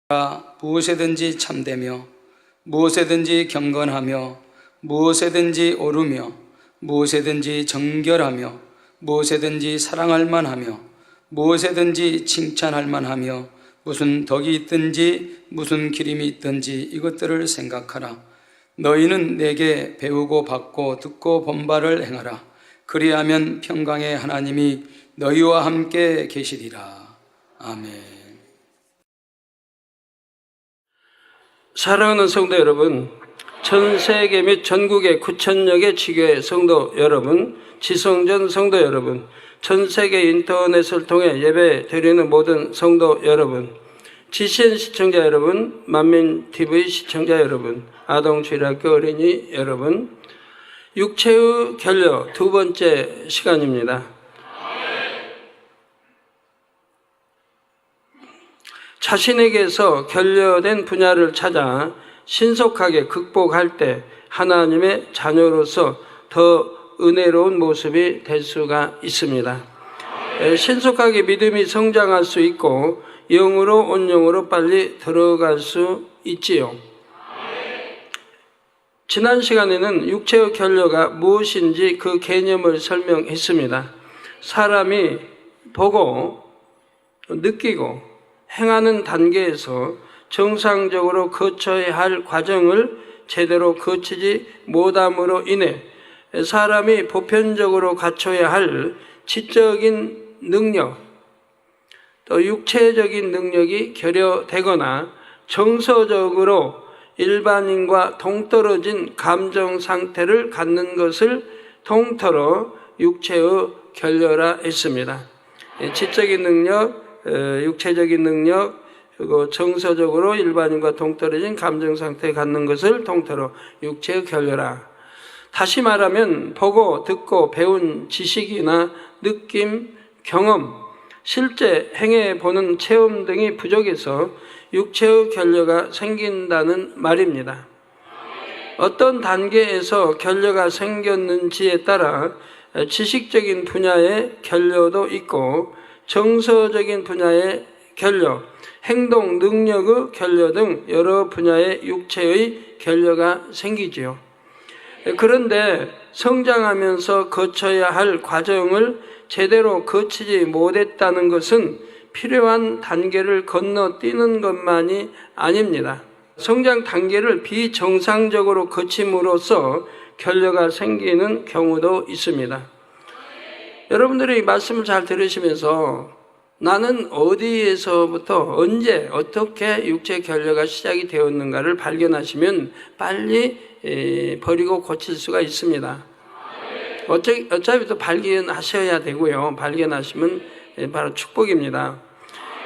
무엇에든지 참되며 무엇에든지 경건하며 무엇에든지 오르며 무엇에든지 정결하며 무엇에든지 사랑할 만하며 무엇에든지 칭찬할 만하며 무슨 덕이 있든지 무슨 기림이 있든지 이것들을 생각하라. 너희는 내게 배우고 받고 듣고 본바를 행하라. 그리하면 평강의 하나님이 너희와 함께 계시리라. 아멘. 사랑하는 성도 여러분, 전 세계 및 전국의 9,000여 개 지교회 성도 여러분, 지성전 성도 여러분, 전 세계 인터넷을 통해 예배 드리는 모든 성도 여러분, GCN 시청자 여러분, 만민TV 시청자 여러분, 아동주일학교 어린이 여러분, 육체의 결려 두 번째 시간입니다. 자신에게서 결여된 분야를 찾아 신속하게 극복할 때 하나님의 자녀로서 더 은혜로운 모습이 될 수가 있습니다. 신속하게 믿음이 성장할 수 있고 영으로 온영으로 빨리 들어갈 수 있지요. 지난 시간에는 육체의 결여가 무엇인지 그 개념을 설명했습니다. 사람이 보고 느끼고 행하는 단계에서 정상적으로 거쳐야 할 과정을 제대로 거치지 못함으로 인해 사람이 보편적으로 갖춰야 할 지적인 능력, 또 육체적인 능력이 결여되거나 정서적으로 일반인과 동떨어진 감정 상태를 갖는 것을 통틀어 육체의 결여라 했습니다. 지적인 능력, 육체적인 능력, 그리고 정서적으로 일반인과 동떨어진 감정 상태에 갖는 것을 통틀어 육체의 결여라. 다시 말하면 보고 듣고 배운 지식이나 느낌, 경험, 실제 행해보는 체험 등이 부족해서 육체의 결여가 생긴다는 말입니다. 어떤 단계에서 결여가 생겼는지에 따라 지식적인 분야의 결여도 있고 정서적인 분야의 결여, 행동 능력의 결여 등 여러 분야의 육체의 결여가 생기지요. 그런데 성장하면서 거쳐야 할 과정을 제대로 거치지 못했다는 것은 필요한 단계를 건너뛰는 것만이 아닙니다. 성장 단계를 비정상적으로 거침으로써 결여가 생기는 경우도 있습니다. 여러분들이 이 말씀을 잘 들으시면서 나는 어디에서부터 언제 어떻게 육체 결여가 시작이 되었는가를 발견하시면 빨리 버리고 고칠 수가 있습니다. 어차피 또 발견하셔야 되고요. 발견하시면 바로 축복입니다.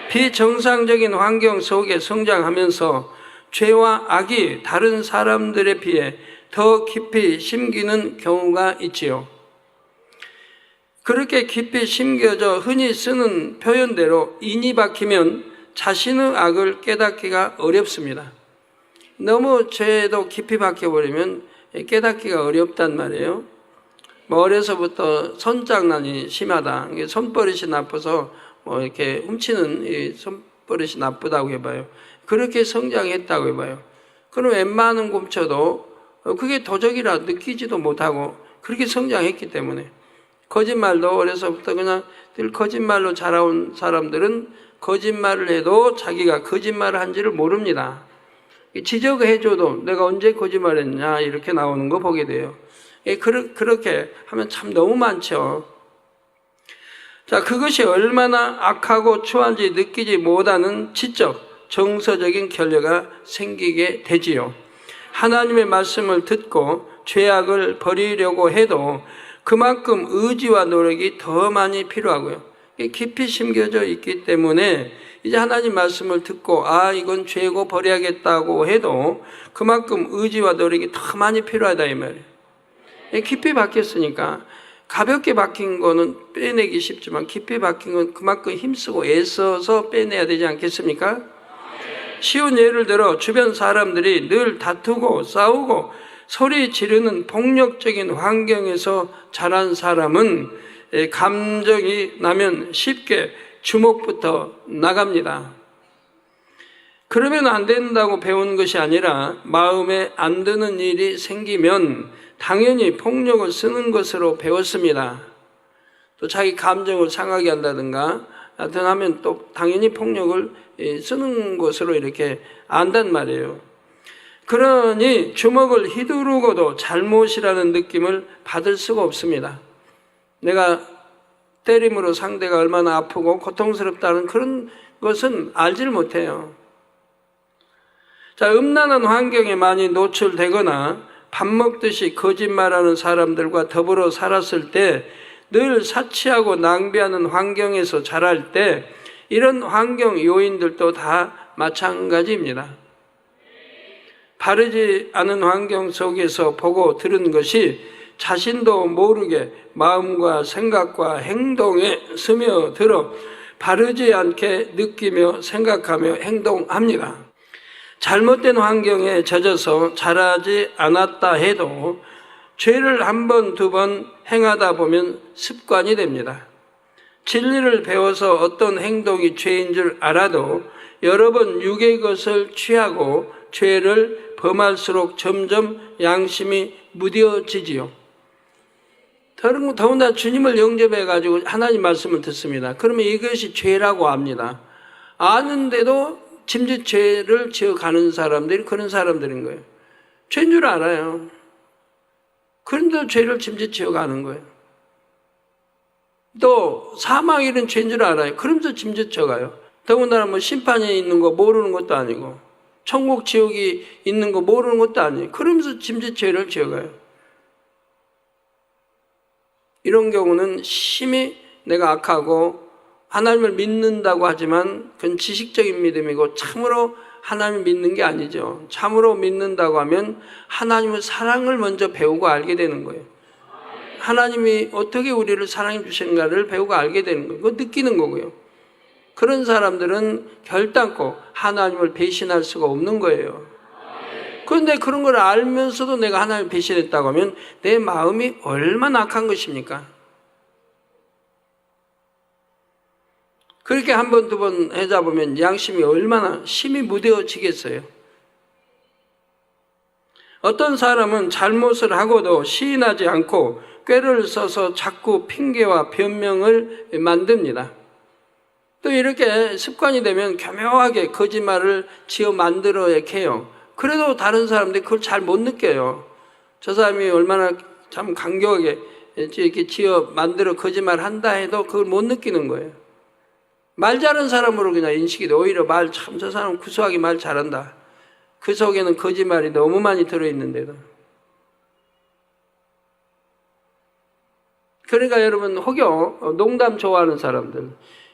비정상적인 환경 속에 성장하면서 죄와 악이 다른 사람들에 비해 더 깊이 심기는 경우가 있지요. 그렇게 깊이 심겨져 흔히 쓰는 표현대로 인이 박히면 자신의 악을 깨닫기가 어렵습니다. 너무 죄도 깊이 박혀버리면 깨닫기가 어렵단 말이에요. 어려서부터 손장난이 심하다. 손버릇이 나빠서 이렇게 훔치는 이 손버릇이 나쁘다고 해봐요. 그렇게 성장했다고 해봐요. 그럼 웬만한 곰쳐도 그게 도적이라 느끼지도 못하고 그렇게 성장했기 때문에 거짓말도 어려서부터 그냥 늘 거짓말로 자라온 사람들은 거짓말을 해도 자기가 거짓말을 한지를 모릅니다. 지적해줘도 내가 언제 거짓말했냐 이렇게 나오는 거 보게 돼요. 그렇게 하면 참 너무 많죠. 자, 그것이 얼마나 악하고 추한지 느끼지 못하는 지적, 정서적인 결여가 생기게 되지요. 하나님의 말씀을 듣고 죄악을 버리려고 해도 그만큼 의지와 노력이 더 많이 필요하고요. 깊이 심겨져 있기 때문에 이제 하나님 말씀을 듣고 이건 죄고 버려야겠다고 해도 그만큼 의지와 노력이 더 많이 필요하다 이 말이에요. 깊이 박혔으니까 가볍게 박힌 거는 빼내기 쉽지만 깊이 박힌 건 그만큼 힘쓰고 애써서 빼내야 되지 않겠습니까? 쉬운 예를 들어 주변 사람들이 늘 다투고 싸우고 소리 지르는 폭력적인 환경에서 자란 사람은 감정이 나면 쉽게 주먹부터 나갑니다. 그러면 안 된다고 배운 것이 아니라 마음에 안 드는 일이 생기면 당연히 폭력을 쓰는 것으로 배웠습니다. 또 자기 감정을 상하게 한다든가 하여튼 하면 또 당연히 폭력을 쓰는 것으로 이렇게 안단 말이에요. 그러니 주먹을 휘두르고도 잘못이라는 느낌을 받을 수가 없습니다. 내가 때림으로 상대가 얼마나 아프고 고통스럽다는 그런 것은 알지를 못해요. 자, 음란한 환경에 많이 노출되거나 밥 먹듯이 거짓말하는 사람들과 더불어 살았을 때 늘 사치하고 낭비하는 환경에서 자랄 때 이런 환경 요인들도 다 마찬가지입니다. 바르지 않은 환경 속에서 보고 들은 것이 자신도 모르게 마음과 생각과 행동에 스며들어 바르지 않게 느끼며 생각하며 행동합니다. 잘못된 환경에 젖어서 자라지 않았다 해도 죄를 한 번, 두 번 행하다 보면 습관이 됩니다. 진리를 배워서 어떤 행동이 죄인 줄 알아도 여러 번 육의 것을 취하고 죄를 범할수록 점점 양심이 무뎌지지요. 더군다나 주님을 영접해가지고 하나님 말씀을 듣습니다. 그러면 이것이 죄라고 압니다. 아는데도 짐짓 죄를 지어가는 사람들이 그런 사람들인 거예요. 죄인 줄 알아요. 그런데도 죄를 짐짓 지어가는 거예요. 또 사망 이런 죄인 줄 알아요. 그러면서 짐짓 져가요. 더군다나 뭐 심판이 있는 거 모르는 것도 아니고 천국 지옥이 있는 거 모르는 것도 아니에요. 그러면서 짐짓 죄를 지어가요. 이런 경우는 심히 내가 악하고 하나님을 믿는다고 하지만 그건 지식적인 믿음이고 참으로 하나님을 믿는 게 아니죠. 참으로 믿는다고 하면 하나님의 사랑을 먼저 배우고 알게 되는 거예요. 하나님이 어떻게 우리를 사랑해 주시는가를 배우고 알게 되는 거예요. 그거 느끼는 거고요. 그런 사람들은 결단코 하나님을 배신할 수가 없는 거예요. 그런데 그런 걸 알면서도 내가 하나님을 배신했다고 하면 내 마음이 얼마나 악한 것입니까? 그렇게 한 번, 두 번 하다 보면 양심이 얼마나 심히 무뎌지겠어요. 어떤 사람은 잘못을 하고도 시인하지 않고 꾀를 써서 자꾸 핑계와 변명을 만듭니다. 또 이렇게 습관이 되면 교묘하게 거짓말을 지어 만들어 이렇게 해요. 그래도 다른 사람들이 그걸 잘 못 느껴요. 저 사람이 얼마나 참 강경하게 이렇게 지어 만들어 거짓말 한다 해도 그걸 못 느끼는 거예요. 말 잘하는 사람으로 그냥 인식이 돼. 오히려 말 참 저 사람 구수하게 말 잘한다. 그 속에는 거짓말이 너무 많이 들어있는데도. 그러니까 여러분 혹여 농담 좋아하는 사람들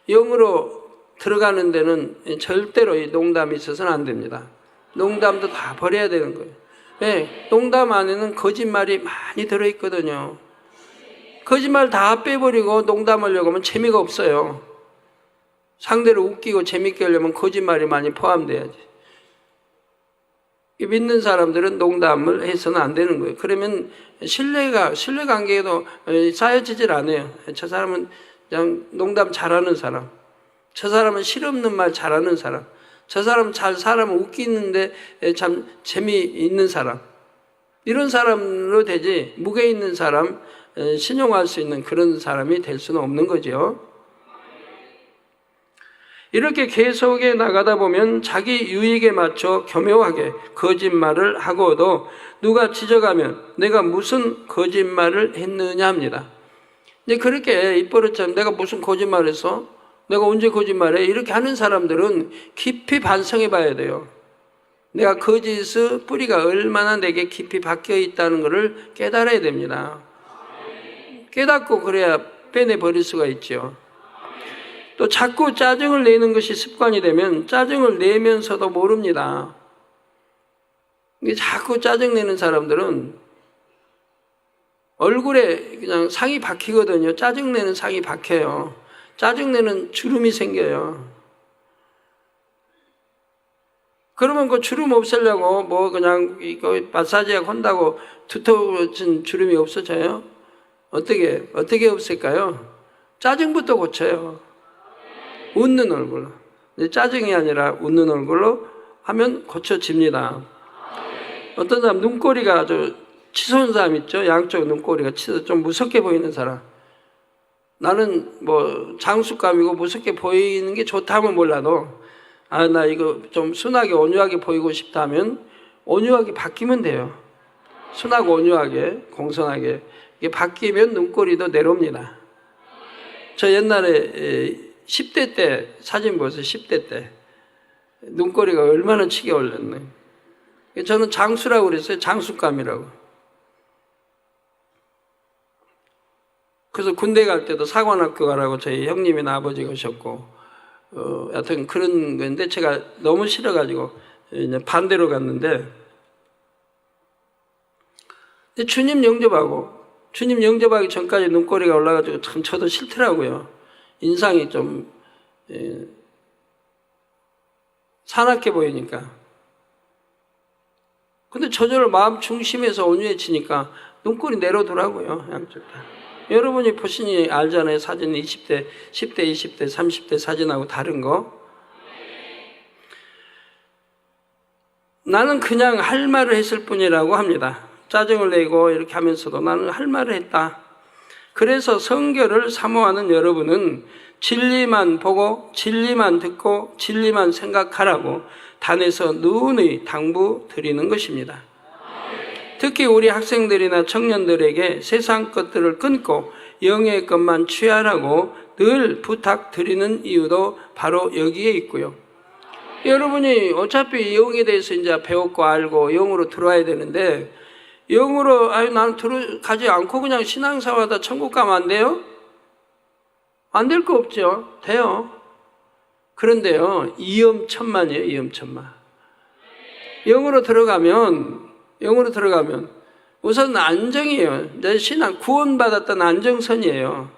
영으로 들어가는 데는 절대로 이 농담이 있어서는 안 됩니다. 농담도 다 버려야 되는 거예요. 네, 농담 안에는 거짓말이 많이 들어있거든요. 거짓말 다 빼버리고 농담하려고 하면 재미가 없어요. 상대를 웃기고 재밌게 하려면 거짓말이 많이 포함돼야지. 믿는 사람들은 농담을 해서는 안 되는 거예요. 그러면 신뢰관계에도 쌓여지질 않아요. 저 사람은 그냥 농담 잘하는 사람, 저 사람은 실없는 말 잘하는 사람, 저 사람은 사람을 웃기는데 참 재미있는 사람, 이런 사람으로 되지 무게 있는 사람, 신용할 수 있는 그런 사람이 될 수는 없는 거죠. 이렇게 계속해 나가다 보면 자기 유익에 맞춰 교묘하게 거짓말을 하고도 누가 지적하면 내가 무슨 거짓말을 했느냐 합니다. 이제 그렇게 입버릇처럼 내가 무슨 거짓말을 했어? 내가 언제 거짓말해? 이렇게 하는 사람들은 깊이 반성해 봐야 돼요. 내가 거짓의 뿌리가 얼마나 내게 깊이 박혀 있다는 것을 깨달아야 됩니다. 깨닫고 그래야 빼내버릴 수가 있죠. 또 자꾸 짜증을 내는 것이 습관이 되면 짜증을 내면서도 모릅니다. 자꾸 짜증내는 사람들은 얼굴에 그냥 상이 박히거든요. 짜증내는 상이 박혀요. 짜증내는 주름이 생겨요. 그러면 그 주름 없애려고 뭐 그냥 이거 마사지약 한다고 두터워진 주름이 없어져요? 어떻게 없앨까요? 짜증부터 고쳐요. 웃는 얼굴로. 짜증이 아니라 웃는 얼굴로 하면 고쳐집니다. 어떤 사람 눈꼬리가 아주 치솟은 사람 있죠? 양쪽 눈꼬리가 치솟 좀 무섭게 보이는 사람. 나는 뭐 장수감이고 무섭게 보이는 게 좋다면 몰라도 나 이거 좀 순하게 온유하게 보이고 싶다면 온유하게 바뀌면 돼요. 순하고 온유하게 공손하게 이게 바뀌면 눈꼬리도 내려옵니다. 저 옛날에 10대 때 사진 보세요. 10대 때 눈꼬리가 얼마나 치게 올렸네. 저는 장수라고 그랬어요. 장수감이라고. 그래서 군대 갈 때도 사관학교 가라고 저희 형님이나 아버지가 오셨고 여하튼 그런 건데 제가 너무 싫어가지고 이제 반대로 갔는데 주님 영접하기 전까지 눈꼬리가 올라가지고 참 저도 싫더라고요. 인상이 좀 사납게 보이니까. 근데 저절로 마음 중심에서 온유해지니까 눈꼬리 내려오더라고요. 양쪽 다. 여러분이 보시니 알잖아요. 사진 20대, 10대, 20대, 30대 사진하고 다른 거. 나는 그냥 할 말을 했을 뿐이라고 합니다. 짜증을 내고 이렇게 하면서도 나는 할 말을 했다. 그래서 성결을 사모하는 여러분은 진리만 보고 진리만 듣고 진리만 생각하라고 단에서 누누이 당부드리는 것입니다. 특히 우리 학생들이나 청년들에게 세상 것들을 끊고 영의 것만 취하라고 늘 부탁드리는 이유도 바로 여기에 있고요. 여러분이 어차피 영에 대해서 이제 배웠고 알고 영으로 들어와야 되는데 영으로 나는 들어가지 않고 그냥 신앙생활하다 천국 가면 안 돼요? 안 될 거 없죠. 돼요. 그런데요, 이염천만이에요. 이염천만. 영으로 들어가면 우선 안정이에요. 내 신앙 구원받았던 안정선이에요.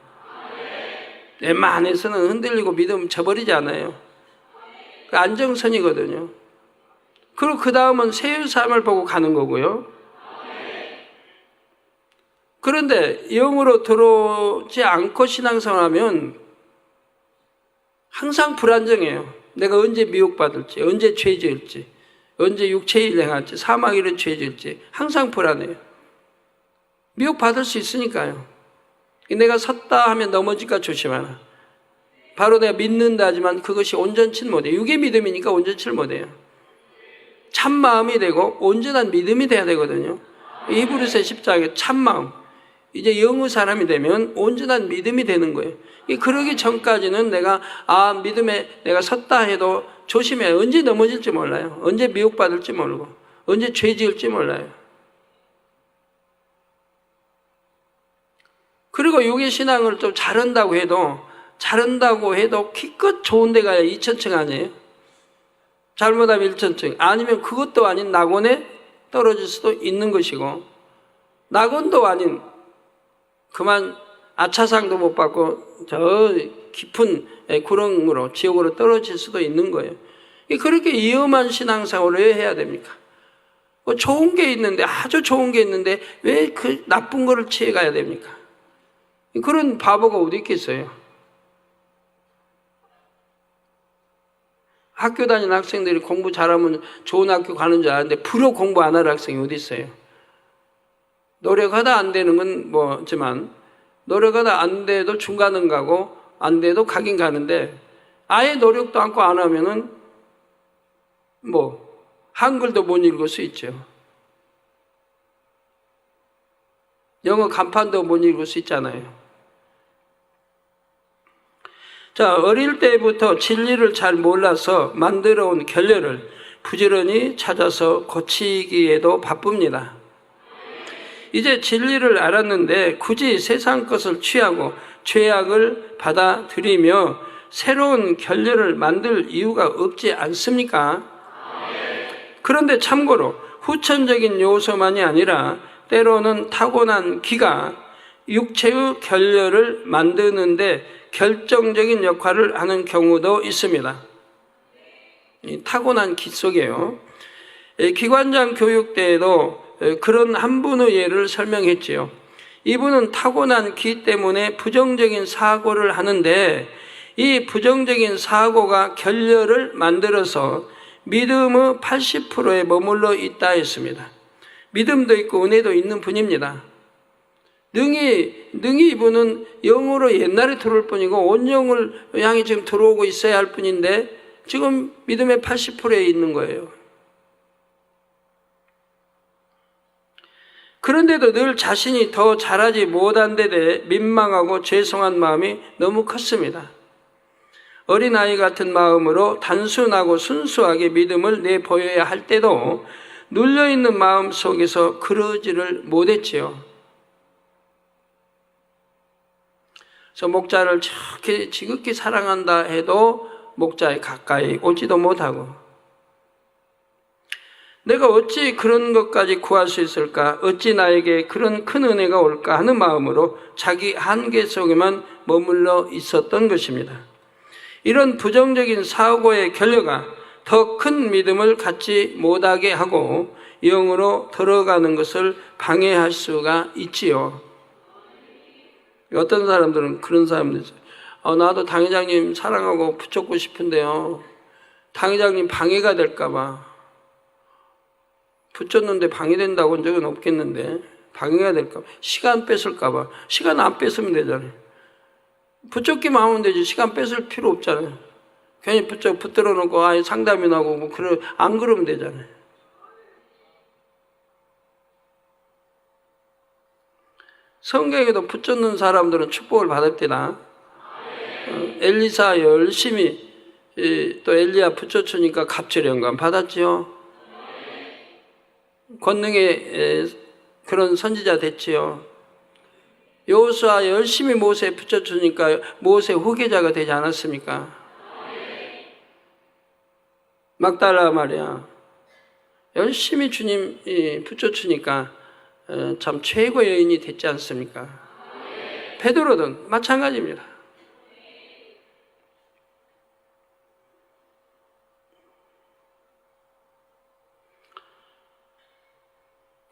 내 마 안에서는 흔들리고 믿음 저버리지 않아요. 안정선이거든요. 그리고 그 다음은 세유사함을 보고 가는 거고요. 그런데 영으로 들어오지 않고 신앙생활하면 항상 불안정해요. 내가 언제 미혹받을지, 언제 죄 지을지, 언제 육체의 일 행할지, 사망의 일은 죄 지을지 항상 불안해요. 미혹받을 수 있으니까요. 내가 섰다 하면 넘어질까 조심하라. 바로 내가 믿는다 하지만 그것이 온전치는 못해요. 육의 믿음이니까 온전치를 못해요. 참 마음이 되고 온전한 믿음이 돼야 되거든요. 히브리서 10장에 참 마음. 이제 영의 사람이 되면 온전한 믿음이 되는 거예요. 그러기 전까지는 내가 믿음에 내가 섰다 해도 조심해야 해요. 언제 넘어질지 몰라요. 언제 미혹받을지 모르고 언제 죄 지을지 몰라요. 그리고 육의 신앙을 좀 잘한다고 해도 기껏 좋은 데 가야 2천층 아니에요? 잘못하면 1천층 아니면 그것도 아닌 낙원에 떨어질 수도 있는 것이고 낙원도 아닌 그만 아차상도 못 받고 저 깊은 구렁으로 지옥으로 떨어질 수도 있는 거예요. 그렇게 위험한 신앙생활을 왜 해야 됩니까? 좋은 게 있는데 아주 좋은 게 있는데 왜 그 나쁜 거를 취해가야 됩니까? 그런 바보가 어디 있겠어요? 학교 다니는 학생들이 공부 잘하면 좋은 학교 가는 줄 아는데 불효 공부 안 할 학생이 어디 있어요? 노력하다 안 되는 건 뭐지만 노력하다 안 돼도 중간은 가고 안 돼도 가긴 가는데 아예 노력도 않고 안 하면은 뭐 한글도 못 읽을 수 있죠. 영어 간판도 못 읽을 수 있잖아요. 자, 어릴 때부터 진리를 잘 몰라서 만들어온 결례를 부지런히 찾아서 고치기에도 바쁩니다. 이제 진리를 알았는데 굳이 세상 것을 취하고 죄악을 받아들이며 새로운 결례를 만들 이유가 없지 않습니까? 그런데 참고로 후천적인 요소만이 아니라 때로는 타고난 기가 육체의 결례를 만드는데 결정적인 역할을 하는 경우도 있습니다. 타고난 기 속에요. 기관장 교육 때에도 그런 한 분의 예를 설명했지요. 이분은 타고난 기 때문에 부정적인 사고를 하는데 이 부정적인 사고가 결례를 만들어서 믿음의 80%에 머물러 있다 했습니다. 믿음도 있고 은혜도 있는 분입니다. 능히 이분은 영으로 옛날에 들어올 뿐이고 온영을 향해 지금 들어오고 있어야 할 뿐인데 지금 믿음의 80%에 있는 거예요. 그런데도 늘 자신이 더 잘하지 못한 데 대해 민망하고 죄송한 마음이 너무 컸습니다. 어린아이 같은 마음으로 단순하고 순수하게 믿음을 내보여야 할 때도 눌려있는 마음 속에서 그러지를 못했지요. 그래서 목자를 저렇게 지극히 사랑한다 해도 목자에 가까이 오지도 못하고, 내가 어찌 그런 것까지 구할 수 있을까? 어찌 나에게 그런 큰 은혜가 올까? 하는 마음으로 자기 한계 속에만 머물러 있었던 것입니다. 이런 부정적인 사고의 결과가 더 큰 믿음을 갖지 못하게 하고 영으로 들어가는 것을 방해할 수가 있지요. 어떤 사람들은 그런 사람들 있어요. 나도 당회장님 사랑하고 붙잡고 싶은데요, 당회장님 방해가 될까 봐. 붙였는데 방해된다고 한 적은 없겠는데 방해가 될까 봐. 시간 뺏을까 봐. 시간 안 뺏으면 되잖아요. 붙잡기만 하면 되지 시간 뺏을 필요 없잖아요. 괜히 붙들어 놓고 상담이나 하고 안 그러면 되잖아요. 성경에도 붙잡는 사람들은 축복을 받읍니다. 엘리사 열심히 또 엘리야 붙여주니까 갑절의 영감 받았지요. 권능의 그런 선지자 됐지요. 여호수아 열심히 모세에 붙여주니까 모세 후계자가 되지 않았습니까? 막달라 말이야, 열심히 주님 붙여주니까 참 최고의 여인이 됐지 않습니까? 베드로든 마찬가지입니다.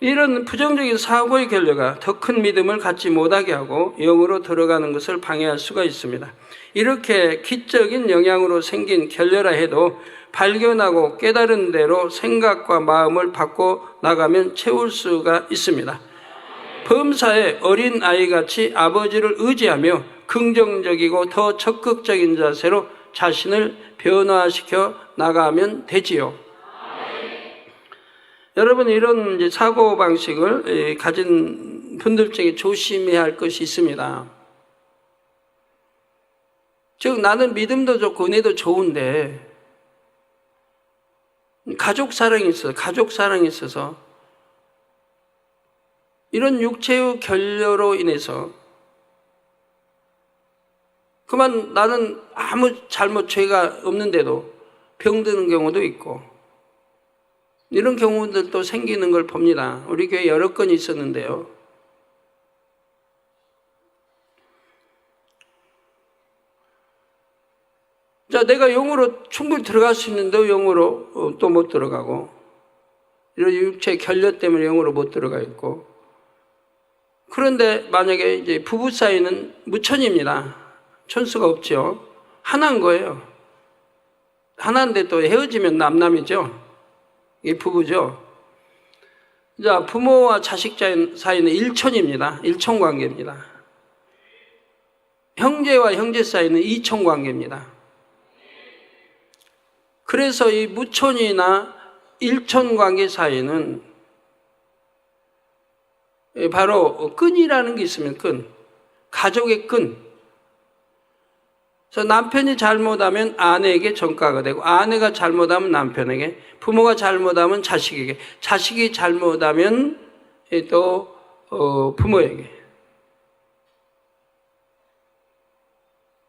이런 부정적인 사고의 결과가 더 큰 믿음을 갖지 못하게 하고 영으로 들어가는 것을 방해할 수가 있습니다. 이렇게 기적인 영향으로 생긴 결례라 해도 발견하고 깨달은 대로 생각과 마음을 바꿔 나가면 채울 수가 있습니다. 범사의 어린 아이같이 아버지를 의지하며 긍정적이고 더 적극적인 자세로 자신을 변화시켜 나가면 되지요. 여러분, 이런 이제 사고방식을 가진 분들 중에 조심해야 할 것이 있습니다. 즉, 나는 믿음도 좋고 은혜도 좋은데 가족 사랑이 있어서 이런 육체의 결여로 인해서 그만 나는 아무 죄가 없는데도 병드는 경우도 있고, 이런 경우들도 생기는 걸 봅니다. 우리 교회 여러 건이 있었는데요. 자, 내가 영으로 충분히 들어갈 수 있는데 영으로 또 못 들어가고, 이런 육체 결여 때문에 영으로 못 들어가 있고, 그런데 만약에 이제 부부 사이는 무천입니다. 천수가 없죠. 하나인 거예요. 하나인데 또 헤어지면 남남이죠. 이게 부부죠. 자, 부모와 자식 사이는 일천입니다. 일천 관계입니다. 형제와 형제 사이는 이천 관계입니다. 그래서 이 무천이나 일천 관계 사이는 바로 끈이라는 게 있으면 끈, 가족의 끈. 그래서 남편이 잘못하면 아내에게 전가가 되고, 아내가 잘못하면 남편에게, 부모가 잘못하면 자식에게, 자식이 잘못하면 또 부모에게.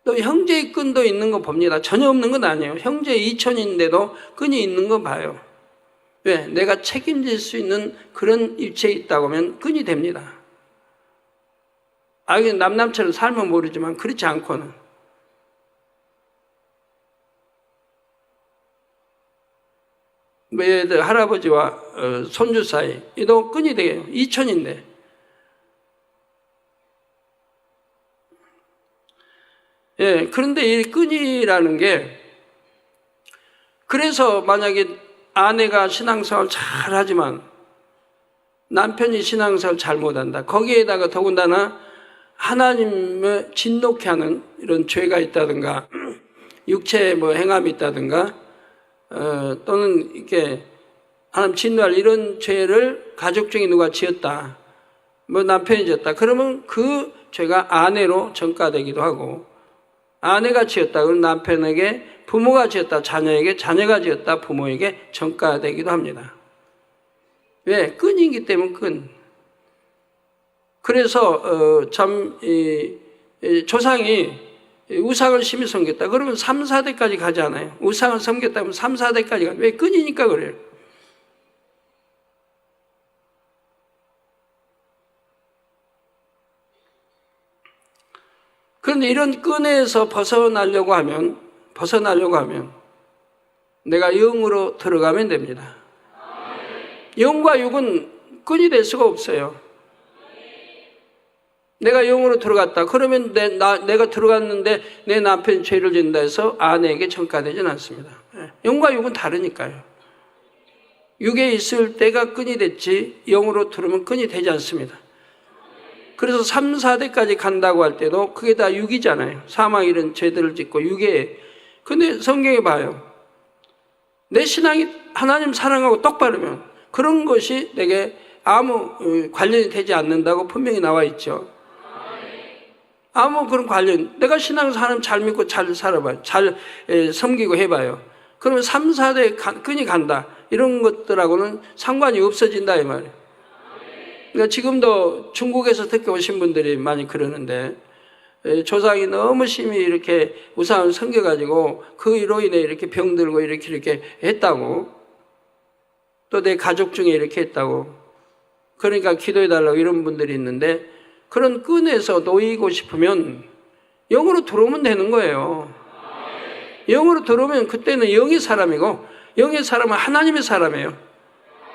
또 형제의 끈도 있는 거 봅니다. 전혀 없는 건 아니에요. 형제 이천인데도 끈이 있는 거 봐요. 왜? 내가 책임질 수 있는 그런 입체에 있다고 하면 끈이 됩니다. 남남처럼 살면 모르지만 그렇지 않고는. 할아버지와 손주 사이, 이도 끈이 돼요. 이천인데. 예, 그런데 이 끈이라는 게, 그래서 만약에 아내가 신앙생활 잘하지만 남편이 신앙생활 잘못한다. 거기에다가 더군다나 하나님을 진노케 하는 이런 죄가 있다든가 육체에 뭐 행함이 있다든가 또는 이렇게 하나님 진노할 이런 죄를 가족 중에 누가 지었다. 뭐 남편이 지었다. 그러면 그 죄가 아내로 전가되기도 하고, 아내가 지었다. 그럼 남편에게, 부모가 지었다. 자녀에게, 자녀가 지었다. 부모에게 전가되기도 합니다. 왜? 끈이기 때문에 끈. 그래서 조상이 우상을 심히 섬겼다. 그러면 3, 4대까지 가지 않아요. 우상을 섬겼다 그러면 3, 4대까지 가요. 왜? 끈이니까 그래요. 그런데 이런 끈에서 벗어나려고 하면 내가 영으로 들어가면 됩니다. 영과 육은 끈이 될 수가 없어요. 내가 영으로 들어갔다. 그러면 내가 들어갔는데 내 남편이 죄를 짓는다 해서 아내에게 전가되지는 않습니다. 영과 육은 다르니까요. 육에 있을 때가 끈이 됐지 영으로 들으면 끈이 되지 않습니다. 그래서 3, 4대까지 간다고 할 때도 그게 다 육이잖아요. 사망 이런 죄들을 짓고 육에. 근데 성경에 봐요. 내 신앙이 하나님 사랑하고 똑바르면 그런 것이 내게 아무 관련이 되지 않는다고 분명히 나와 있죠. 아무 그런 관련, 내가 신앙에서 하나님 잘 믿고 잘 살아봐요. 잘 섬기고 해봐요. 그러면 3, 4대 끈이 간다. 이런 것들하고는 상관이 없어진다 이 말이에요. 그러니까 지금도 중국에서 특히 오신 분들이 많이 그러는데 조상이 너무 심히 이렇게 우상을 섬겨가지고 그로 인해 이렇게 병들고 이렇게 했다고, 또 내 가족 중에 이렇게 했다고, 그러니까 기도해달라고 이런 분들이 있는데, 그런 끈에서 놓이고 싶으면 영으로 들어오면 되는 거예요. 영으로 들어오면 그때는 영의 사람이고, 영의 사람은 하나님의 사람이에요.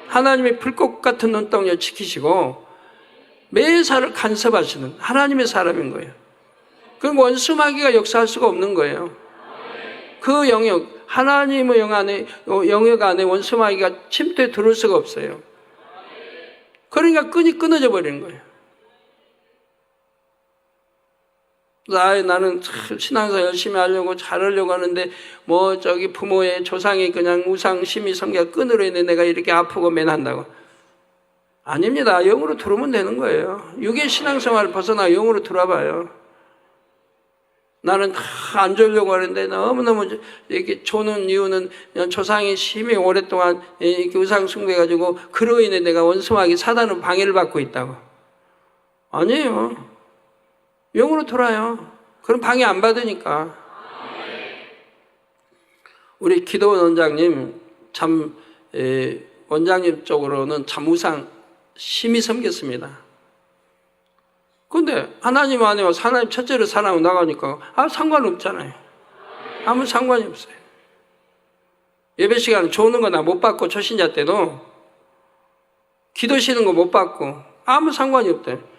하나님의 불꽃 같은 눈동자 지키시고 매사를 간섭하시는 하나님의 사람인 거예요. 그럼 원수마귀가 역사할 수가 없는 거예요. 그 영역, 하나님의 영역 안에 원수마귀가 침투해 들어올 수가 없어요. 그러니까 끈이 끊어져 버리는 거예요. 나는 신앙사 열심히 하려고 잘하려고 하는데 뭐 저기 부모의 조상이 그냥 우상 심히 섬겨 끈으로 인해 내가 이렇게 아프고 맨한다고. 아닙니다. 영으로 들어오면 되는 거예요. 육의 신앙생활을 벗어나 영으로 들어와봐요. 나는 안 졸려고 하는데 너무너무 이렇게 조는 이유는 조상이 심히 오랫동안 이렇게 우상 숭배해가지고 그로 인해 내가 원수마귀 사단으로 방해를 받고 있다고. 아니에요. 영으로 돌아요. 그럼 방해 안 받으니까. 우리 기도원 원장님 참 원장님 쪽으로는 참 우상 심히 섬겼습니다. 근데 하나님 안에 와서 하나님 첫째로 사랑하고 나가니까 상관없잖아요. 아무 상관이 없어요. 예배 시간 조는 거 나 못 받고 초신자 때도 기도 쉬는 거 못 받고 아무 상관이 없대요.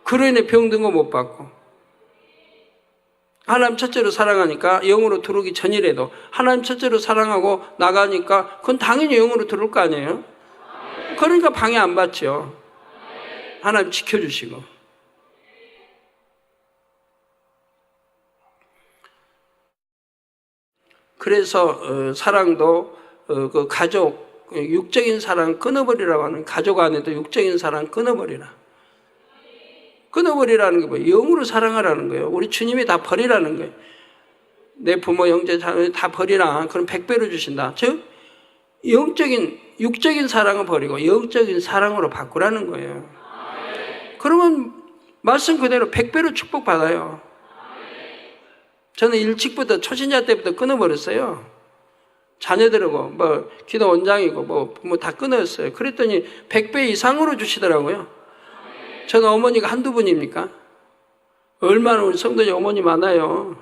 그로 인해 병든 거 못 받고. 하나님 첫째로 사랑하니까 영으로 들어오기 전이라도 하나님 첫째로 사랑하고 나가니까 그건 당연히 영으로 들어올 거 아니에요. 그러니까 방해 안 받죠. 하나님 지켜주시고. 그래서 사랑도 그 가족, 육적인 사랑 끊어버리라고 하는, 가족 안에도 육적인 사랑 끊어버리라. 끊어버리라는 게 뭐예요? 영으로 사랑하라는 거예요. 우리 주님이 다 버리라는 거예요. 내 부모, 형제, 자녀 다 버리라. 그럼 100배로 주신다. 즉 육적인 사랑을 버리고 영적인 사랑으로 바꾸라는 거예요. 그러면 말씀 그대로 100배로 축복받아요. 저는 일찍부터 초신자 때부터 끊어버렸어요. 자녀들하고 뭐 기도 원장이고 뭐 다 끊었어요. 그랬더니 100배 이상으로 주시더라고요. 저는 어머니가 한두 분입니까? 얼마나 우리 성도님 어머니 많아요.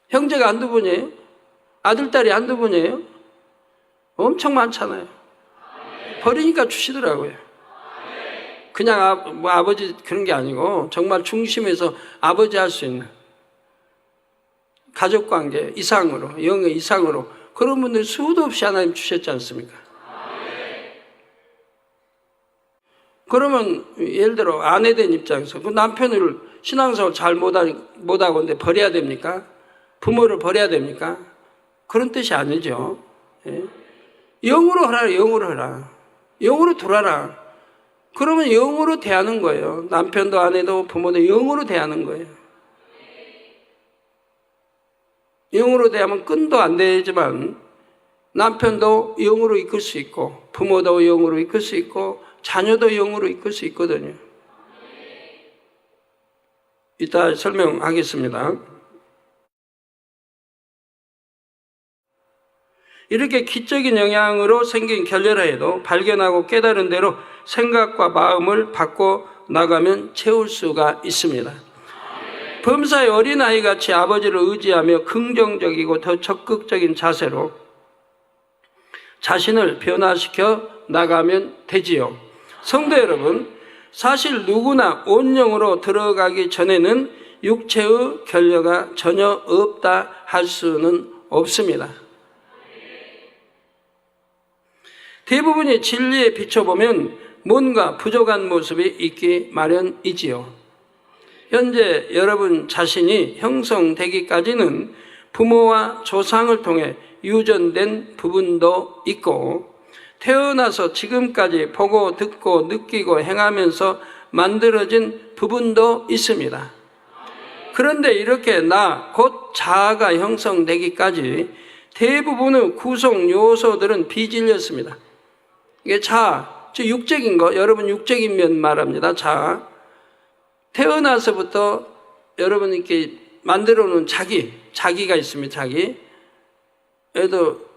형제가 한두 분이에요? 아들, 딸이 한두 분이에요? 엄청 많잖아요. 버리니까 주시더라고요. 그냥 뭐 아버지 그런 게 아니고 정말 중심에서 아버지 할 수 있는 가족관계 이상으로, 영의 이상으로 그런 분들 수도 없이 하나님 주셨지 않습니까? 그러면 예를 들어 아내 된 입장에서 그 남편을 신앙생활 잘 못하고 근데 버려야 됩니까? 부모를 버려야 됩니까? 그런 뜻이 아니죠. 예? 영으로 하라, 영으로 하라. 영으로 돌아라. 그러면 영으로 대하는 거예요. 남편도 아내도 부모도 영으로 대하는 거예요. 영으로 대하면 끈도 안 되지만 남편도 영으로 이끌 수 있고 부모도 영으로 이끌 수 있고 자녀도 영으로 이끌 수 있거든요. 이따 설명하겠습니다. 이렇게 기적인 영향으로 생긴 결렬화에도 발견하고 깨달은 대로 생각과 마음을 바꿔 나가면 채울 수가 있습니다. 범사의 어린아이같이 아버지를 의지하며 긍정적이고 더 적극적인 자세로 자신을 변화시켜 나가면 되지요. 성도 여러분, 사실 누구나 온영으로 들어가기 전에는 육체의 결여가 전혀 없다 할 수는 없습니다. 대부분의 진리에 비춰보면 뭔가 부족한 모습이 있기 마련이지요. 현재 여러분 자신이 형성되기까지는 부모와 조상을 통해 유전된 부분도 있고 태어나서 지금까지 보고 듣고 느끼고 행하면서 만들어진 부분도 있습니다. 그런데 이렇게 나 곧 자아가 형성되기까지 대부분의 구성 요소들은 비진리였습니다. 이게 자아, 즉 육적인 거, 여러분 육적인 면 말합니다. 자아. 태어나서부터 여러분 이렇게 만들어 놓은 자기가 있습니다. 자기. 얘도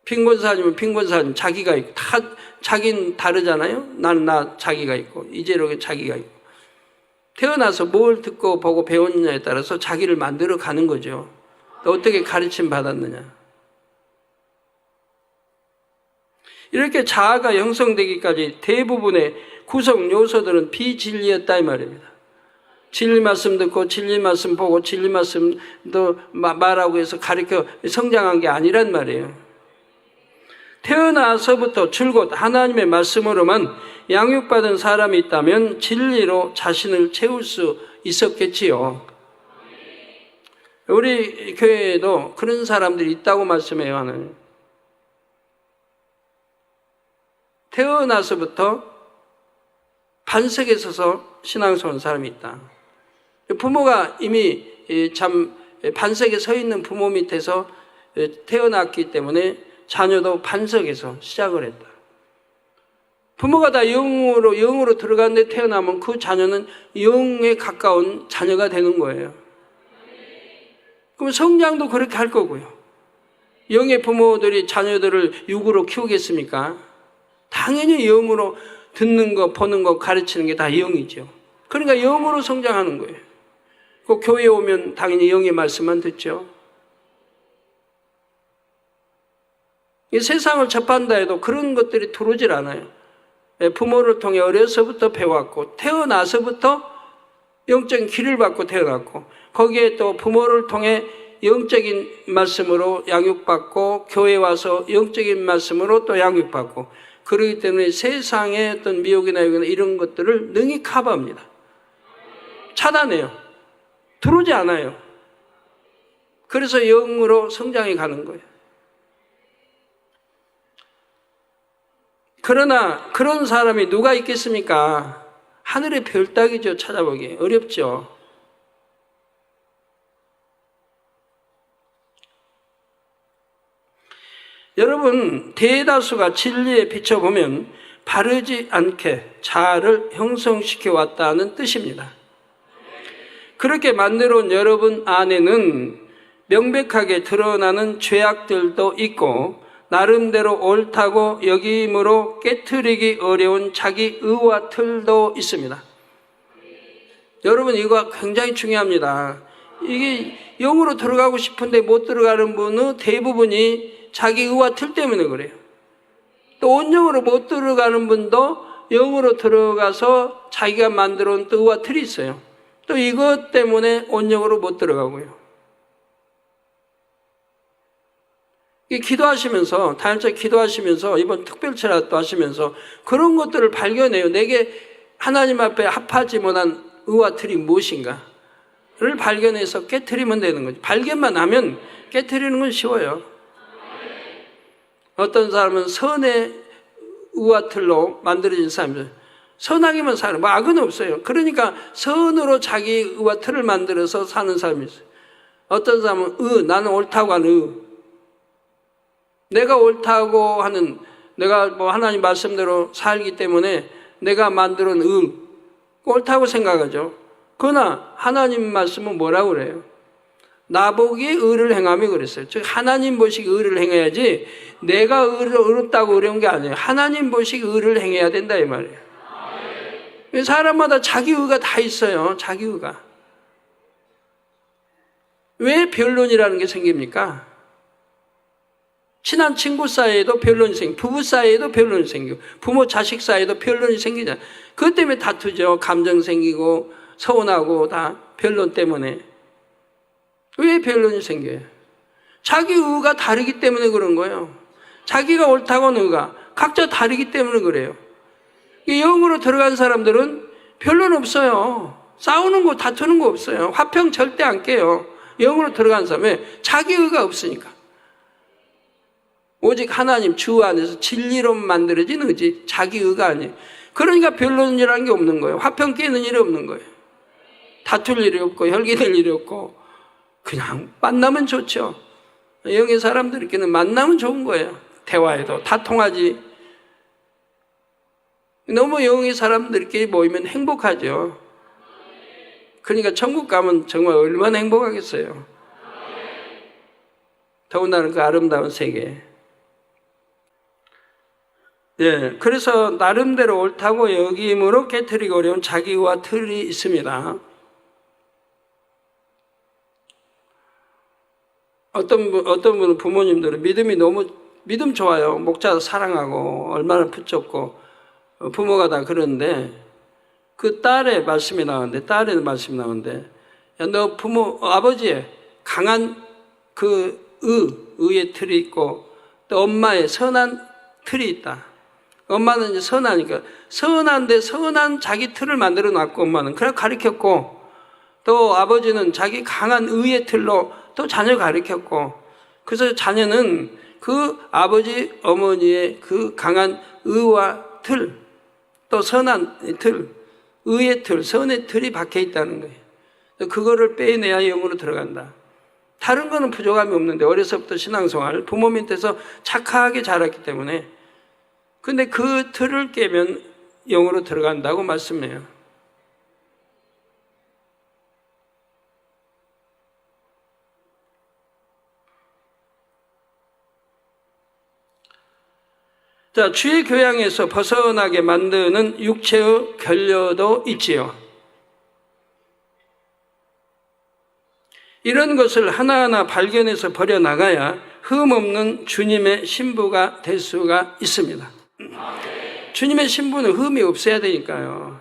핑권사님은 핑권사님 자기가 있고 다 자기는 다르잖아요. 나는 나 자기가 있고 이재록은 자기가 있고 태어나서 뭘 듣고 보고 배웠느냐에 따라서 자기를 만들어 가는 거죠. 또 어떻게 가르침 받았느냐. 이렇게 자아가 형성되기까지 대부분의 구성 요소들은 비진리였다 이 말입니다. 진리 말씀 듣고 진리 말씀 보고 진리 말씀도 말하고 해서 가르쳐 성장한 게 아니란 말이에요. 태어나서부터 줄곧 하나님의 말씀으로만 양육받은 사람이 있다면 진리로 자신을 채울 수 있었겠지요. 우리 교회에도 그런 사람들이 있다고 말씀해요. 하나님. 태어나서부터 반석에 서서 신앙생활 한 사람이 있다. 부모가 이미 참 반석에 서 있는 부모 밑에서 태어났기 때문에 자녀도 반석에서 시작을 했다. 부모가 다 영으로 들어갔는데 태어나면 그 자녀는 영에 가까운 자녀가 되는 거예요. 그럼 성장도 그렇게 할 거고요. 영의 부모들이 자녀들을 육으로 키우겠습니까? 당연히 영으로 듣는 거, 보는 거, 가르치는 게 다 영이죠. 그러니까 영으로 성장하는 거예요. 그 교회에 오면 당연히 영의 말씀만 듣죠. 이 세상을 접한다 해도 그런 것들이 들어오질 않아요. 부모를 통해 어려서부터 배웠고 태어나서부터 영적인 길을 받고 태어났고 거기에 또 부모를 통해 영적인 말씀으로 양육받고 교회에 와서 영적인 말씀으로 또 양육받고 그렇기 때문에 세상의 어떤 미혹이나 이런 것들을 능히 커버합니다. 차단해요. 들어오지 않아요. 그래서 영으로 성장해 가는 거예요. 그러나 그런 사람이 누가 있겠습니까? 하늘의 별 따기죠. 찾아보기 어렵죠. 여러분 대다수가 진리에 비춰보면 바르지 않게 자아를 형성시켜 왔다는 뜻입니다. 그렇게 만들어온 여러분 안에는 명백하게 드러나는 죄악들도 있고 나름대로 옳다고 여김으로 깨트리기 어려운 자기 의와 틀도 있습니다. 여러분 이거 굉장히 중요합니다. 이게 영으로 들어가고 싶은데 못 들어가는 분은 대부분이 자기 의와 틀 때문에 그래요. 또 온영으로 못 들어가는 분도 영으로 들어가서 자기가 만들어 온 의와 틀이 있어요. 또 이것 때문에 온영으로 못 들어가고요. 기도하시면서, 다혈적 기도하시면서, 이번 특별체라도 하시면서 그런 것들을 발견해요. 내게 하나님 앞에 합하지 못한 의와 틀이 무엇인가를 발견해서 깨트리면 되는 거죠. 발견만 하면 깨트리는 건 쉬워요. 어떤 사람은 선의 의와 틀로 만들어진 사람들, 선하게만 사는, 뭐 악은 없어요. 그러니까 선으로 자기 의와 틀을 만들어서 사는 사람이 있어요. 어떤 사람은 나는 옳다고 하는 내가 옳다고 하는, 내가 뭐 하나님 말씀대로 살기 때문에 내가 만들어 놓은 옳다고 생각하죠. 그러나 하나님 말씀은 뭐라고 그래요? 나보기 의를 행하며 그랬어요. 즉 하나님 보시기 의를 행해야지 내가 의롭다고 어려운 게 아니에요. 하나님 보시기 의를 행해야 된다 이 말이에요. 사람마다 자기 의가 다 있어요. 자기 의가. 왜 변론이라는 게 생깁니까? 친한 친구 사이에도 변론이 생기고, 부부 사이에도 변론이 생기고, 부모 자식 사이에도 변론이 생기잖아요. 그것 때문에 다투죠. 감정 생기고 서운하고 다 변론 때문에. 왜 변론이 생겨요? 자기 의가 다르기 때문에 그런 거예요. 자기가 옳다고 하는 의가 각자 다르기 때문에 그래요. 영으로 들어간 사람들은 변론 없어요. 싸우는 거 다투는 거 없어요. 화평 절대 안 깨요. 영으로 들어간 사람은 자기 의가 없으니까. 오직 하나님 주 안에서 진리로 만들어진 의지, 자기 의가 아니에요. 그러니까 변론이라는 게 없는 거예요. 화평 깨는 일이 없는 거예요. 다툴 일이 없고 혈기될 일이 없고 그냥 만나면 좋죠. 영의 사람들끼리는 만나면 좋은 거예요. 대화해도 다 통하지. 너무 영의 사람들끼리 모이면 행복하죠. 그러니까 천국 가면 정말 얼마나 행복하겠어요. 더군다나 그 아름다운 세계. 예, 그래서 나름대로 옳다고 여김으로 깨트리기 어려운 자기와 틀이 있습니다. 어떤 분은 부모님들은 믿음 좋아요. 목자 사랑하고 얼마나 붙잡고 부모가 다 그러는데 그 딸의 말씀이 나오는데 야, 너 아버지의 강한 의의 틀이 있고 또 엄마의 선한 틀이 있다. 엄마는 이제 선하니까 선한데 선한 자기 틀을 만들어 놨고 엄마는 그래 가르쳤고 또 아버지는 자기 강한 의의 틀로 또 자녀 가르쳤고 그래서 자녀는 그 아버지 어머니의 그 강한 의와 틀 또 선한 틀 의의 틀 선의 틀이 박혀 있다는 거예요. 그거를 빼내야 영으로 들어간다. 다른 거는 부족함이 없는데 어려서부터 신앙생활 부모 밑에서 착하게 자랐기 때문에 근데 그 틀을 깨면 영으로 들어간다고 말씀해요. 자, 주의 교양에서 벗어나게 만드는 육체의 결여도 있지요. 이런 것을 하나하나 발견해서 버려나가야 흠없는 주님의 신부가 될 수가 있습니다. 주님의 신부는 흠이 없어야 되니까요.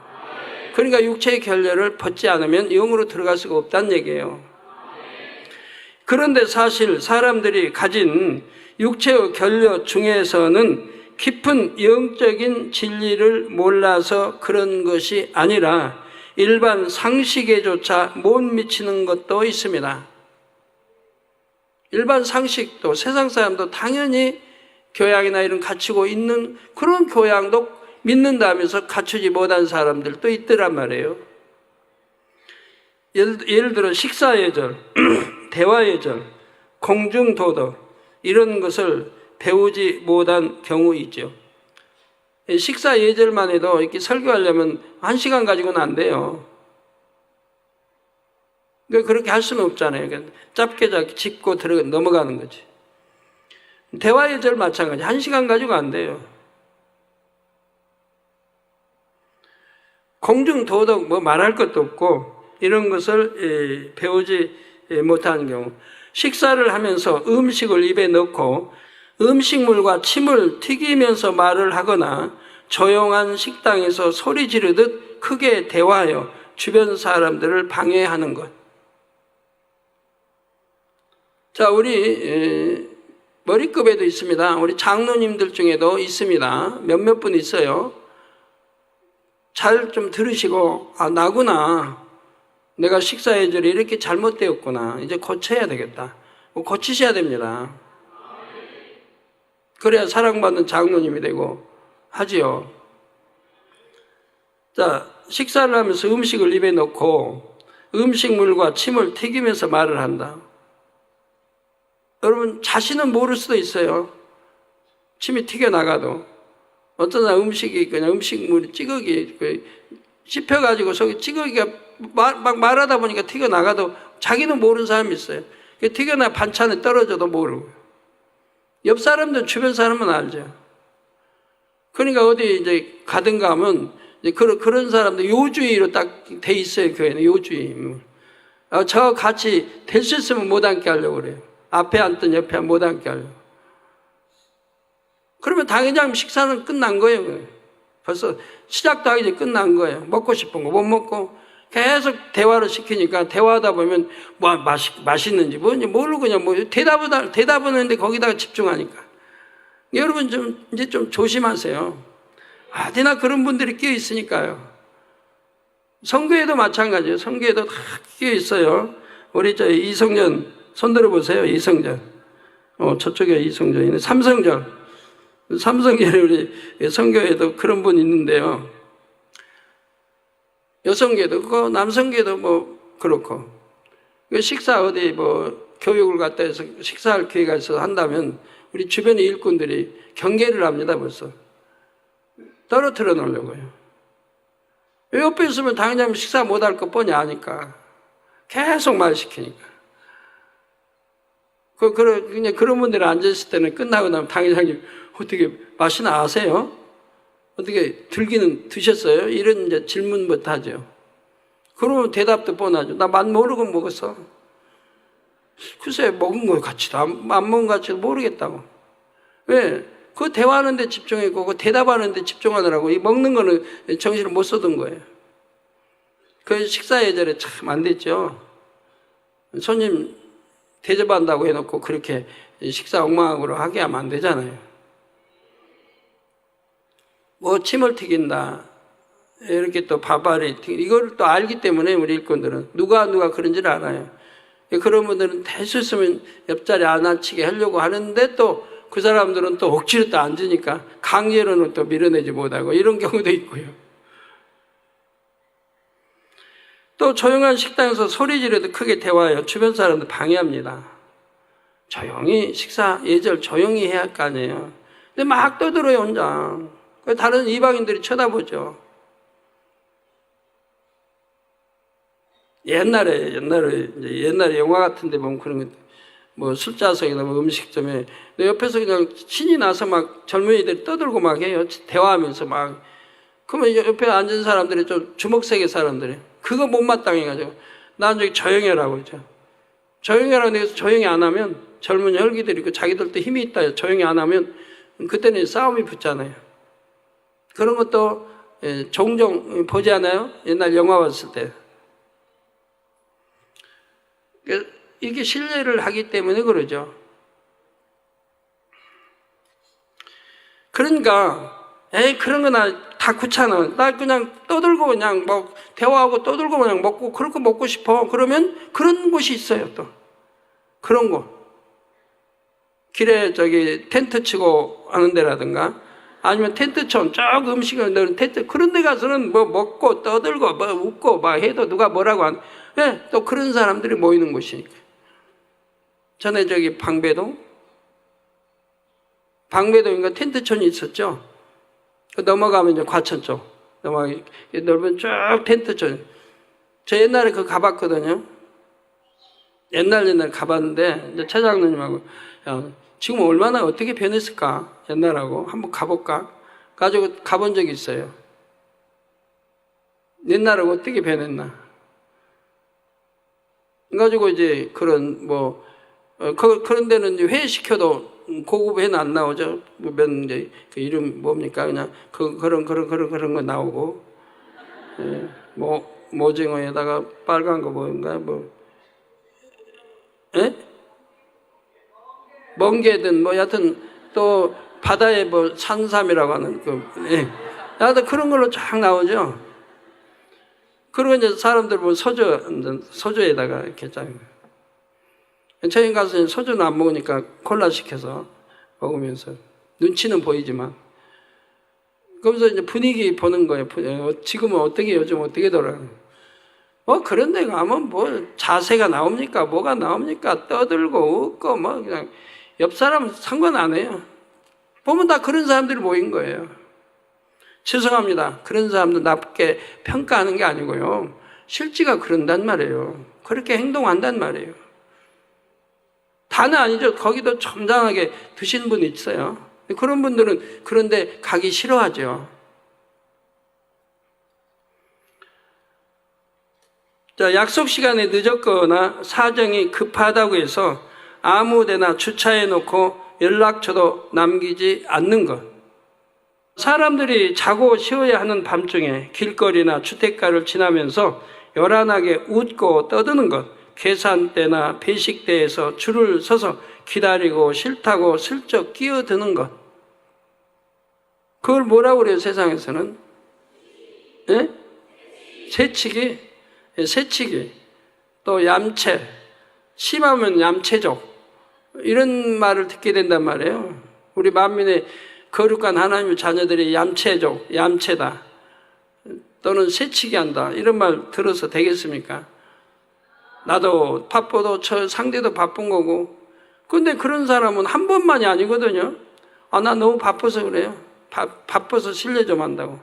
그러니까 육체의 결여를 벗지 않으면 영으로 들어갈 수가 없다는 얘기예요. 그런데 사실 사람들이 가진 육체의 결여 중에서는 깊은 영적인 진리를 몰라서 그런 것이 아니라 일반 상식에조차 못 미치는 것도 있습니다. 일반 상식도 세상 사람도 당연히 교양이나 이런 갖추고 있는 그런 교양도 믿는다면서 갖추지 못한 사람들도 있더란 말이에요. 예를 들어 식사 예절, 대화 예절, 공중 도덕 이런 것을 배우지 못한 경우이죠. 식사 예절만 해도 이렇게 설교하려면 1시간 가지고는 안 돼요. 그렇게 할 수는 없잖아요. 짧게 짚고 넘어가는 거지. 대화 예절 마찬가지. 1시간 가지고 안 돼요. 공중 도덕 뭐 말할 것도 없고 이런 것을 배우지 못하는 경우. 식사를 하면서 음식을 입에 넣고 음식물과 침을 튀기면서 말을 하거나 조용한 식당에서 소리 지르듯 크게 대화하여 주변 사람들을 방해하는 것. 자, 우리 머리급에도 있습니다. 우리 장로님들 중에도 있습니다. 몇몇 분 있어요. 잘 좀 들으시고, 아, 나구나. 내가 식사 예절이 이렇게 잘못되었구나. 이제 고쳐야 되겠다. 고치셔야 됩니다. 그래야 사랑받는 장로님이 되고 하지요. 자, 식사를 하면서 음식을 입에 넣고 음식물과 침을 튀기면서 말을 한다. 여러분, 자신은 모를 수도 있어요. 침이 튀겨나가도. 어떤 사람 음식이 그냥 음식물이 찌꺼기 씹혀가지고 속에 찌꺼기가 막 말하다 보니까 튀겨나가도 자기는 모르는 사람이 있어요. 튀겨나 반찬에 떨어져도 모르고. 옆 사람들, 주변 사람은 알죠. 그러니까 어디 이제 가든가 하면 이제 그런 사람들 요주의로 딱 돼 있어요. 교회는 요주의. 저 같이 될 수 있으면 못 앉게 하려고 그래요. 앞에 앉든 옆에 못 앉게 하려고. 그러면 당회장 식사는 끝난 거예요. 벌써 시작도 하기 전에 끝난 거예요. 먹고 싶은 거 못 먹고 계속 대화를 시키니까 대화하다 보면 뭐 맛있는지 뭔지 모르고 그냥 뭐 대답은 하는데 거기다가 집중하니까. 여러분 이제 좀 조심하세요. 어디나 그런 분들이 끼어 있으니까요. 성교에도 마찬가지예요. 성교에도 다 끼어 있어요. 우리 이성전 손들어 보세요. 이성전. 저쪽에 이성전이 있네. 삼성전. 삼성전에 우리 성교에도 그런 분 있는데요. 여성계도 그렇고 남성계도 뭐 그렇고 식사 어디 뭐 교육을 갖다 해서 식사할 기회가 있어서 한다면 우리 주변의 일꾼들이 경계를 합니다. 벌써 떨어뜨려 놓으려고요. 옆에 있으면 당연히 식사 못할 거 뻔히 아니까 계속 말 시키니까. 그냥 그런 분들이 앉아있을 때는 끝나고 나면 당회장님 어떻게 맛이나 아세요? 어떻게 들기는 드셨어요? 이런 이제 질문부터 하죠. 그러면 대답도 뻔하죠. 나 맛 모르고 먹었어. 글쎄 먹은 거 같지도 안 먹은 거 같지도 모르겠다고. 왜? 그 대화하는 데 집중했고 그 대답하는 데 집중하느라고 이 먹는 거는 정신을 못 쏟은 거예요. 그 식사 예절에 참 안 됐죠. 손님 대접한다고 해놓고 그렇게 식사 엉망으로 하게 하면 안 되잖아요. 뭐 침을 튀긴다. 이렇게 또 밥알이 이걸 또 알기 때문에 우리 일꾼들은 누가 그런지를 알아요. 그런 분들은 될 수 있으면 옆자리 안 앉히게 하려고 하는데 또 그 사람들은 또 억지로 또 앉으니까 강제로는 또 밀어내지 못하고 이런 경우도 있고요. 또 조용한 식당에서 소리 지르도 크게 대화해요. 주변 사람들 방해합니다. 조용히 식사 예절 조용히 해야 할 거 아니에요. 근데 막 떠들어요 혼자. 다른 이방인들이 쳐다보죠. 옛날에 영화 같은 데 보면 그런 거, 뭐 술자석이나 뭐 음식점에 옆에서 그냥 신이 나서 막 젊은이들이 떠들고 막 해요. 대화하면서 막. 그러면 옆에 앉은 사람들이 좀 주먹세게 사람들이 그거 못마땅해가지고 난 저기 조용히 하라고 그러죠. 조용히 하라고 해서 조용히 안 하면 젊은 혈기들이 있고 자기들도 힘이 있다. 조용히 안 하면 그때는 싸움이 붙잖아요. 그런 것도 종종 보지 않아요? 옛날 영화 봤을 때. 이렇게 신뢰를 하기 때문에 그러죠. 그러니까 그런 거 다 귀찮아. 나 그냥 떠들고 그냥 뭐 대화하고 떠들고 그냥 먹고 그렇게 먹고 싶어. 그러면 그런 곳이 있어요. 또 그런 곳. 길에 텐트 치고 하는 데라든가 아니면 텐트촌 쭉 음식을 넣은 텐트 그런 데 가서는 뭐 먹고 떠들고 뭐 웃고 막 해도 누가 뭐라고 안 또 그런 사람들이 모이는 곳이니까. 전에 방배동인가 텐트촌이 있었죠. 넘어가면 이제 과천 쪽 넓은 쭉 텐트촌. 저 옛날에 그거 가봤거든요. 옛날 가봤는데 이제 차장님하고 야, 지금 얼마나 어떻게 변했을까 옛날하고 한번 가볼까 가지고 가본 적이 있어요. 옛날하고 어떻게 변했나 가지고 이제 그런 그런 데는 이제 회 시켜도 고급 회는 안 나오죠. 이제 그 이름 뭡니까 그냥 그런 거 나오고 모징어에다가 빨간 거 뭔가 뭐 멍게든 뭐 여하튼 또 바다에 뭐 산삼이라고 하는 나도 그런 걸로 쫙 나오죠. 그리고 이제 사람들 뭐 소주에다가 이렇게 짠. 처인 가서 소주는 안 먹으니까 콜라 시켜서 먹으면서 눈치는 보이지만 그러면서 이제 분위기 보는 거예요. 지금은 어떻게 요즘 어떻게 돌아가요? 그런 데 가면 뭐 자세가 나옵니까? 뭐가 나옵니까? 떠들고 웃고 뭐 그냥 옆 사람은 상관 안 해요. 보면 다 그런 사람들이 모인 거예요. 죄송합니다. 그런 사람들 나쁘게 평가하는 게 아니고요. 실제가 그런단 말이에요. 그렇게 행동한단 말이에요. 다는 아니죠. 거기도 점잖하게 드신 분이 있어요. 그런 분들은 그런데 가기 싫어하죠. 자, 약속 시간에 늦었거나 사정이 급하다고 해서 아무 데나 주차해 놓고 연락처도 남기지 않는 것. 사람들이 자고 쉬어야 하는 밤중에 길거리나 주택가를 지나면서 요란하게 웃고 떠드는 것. 계산대나 배식대에서 줄을 서서 기다리고 싫다고 슬쩍 끼어드는 것. 그걸 뭐라고 그래요, 세상에서는? 예? 새치기? 새치기. 또 얌체. 심하면 얌체족. 이런 말을 듣게 된단 말이에요. 우리 만민의 거룩한 하나님의 자녀들이 얌체족, 얌체다. 또는 새치기 한다. 이런 말 들어서 되겠습니까? 나도 바빠도 저 상대도 바쁜 거고. 근데 그런 사람은 한 번만이 아니거든요. 나 너무 바빠서 그래요. 바빠서 실례 좀 한다고.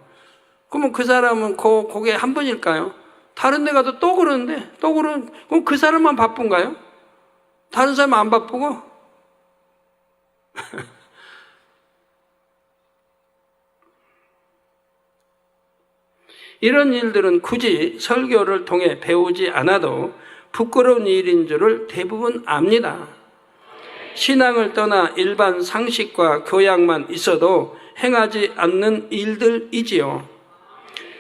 그러면 그 사람은 그게 한 번일까요? 다른 데 가도 또 그러는데, 그럼 그 사람만 바쁜가요? 다른 사람은 안 바쁘고? 이런 일들은 굳이 설교를 통해 배우지 않아도 부끄러운 일인 줄을 대부분 압니다. 신앙을 떠나 일반 상식과 교양만 있어도 행하지 않는 일들이지요.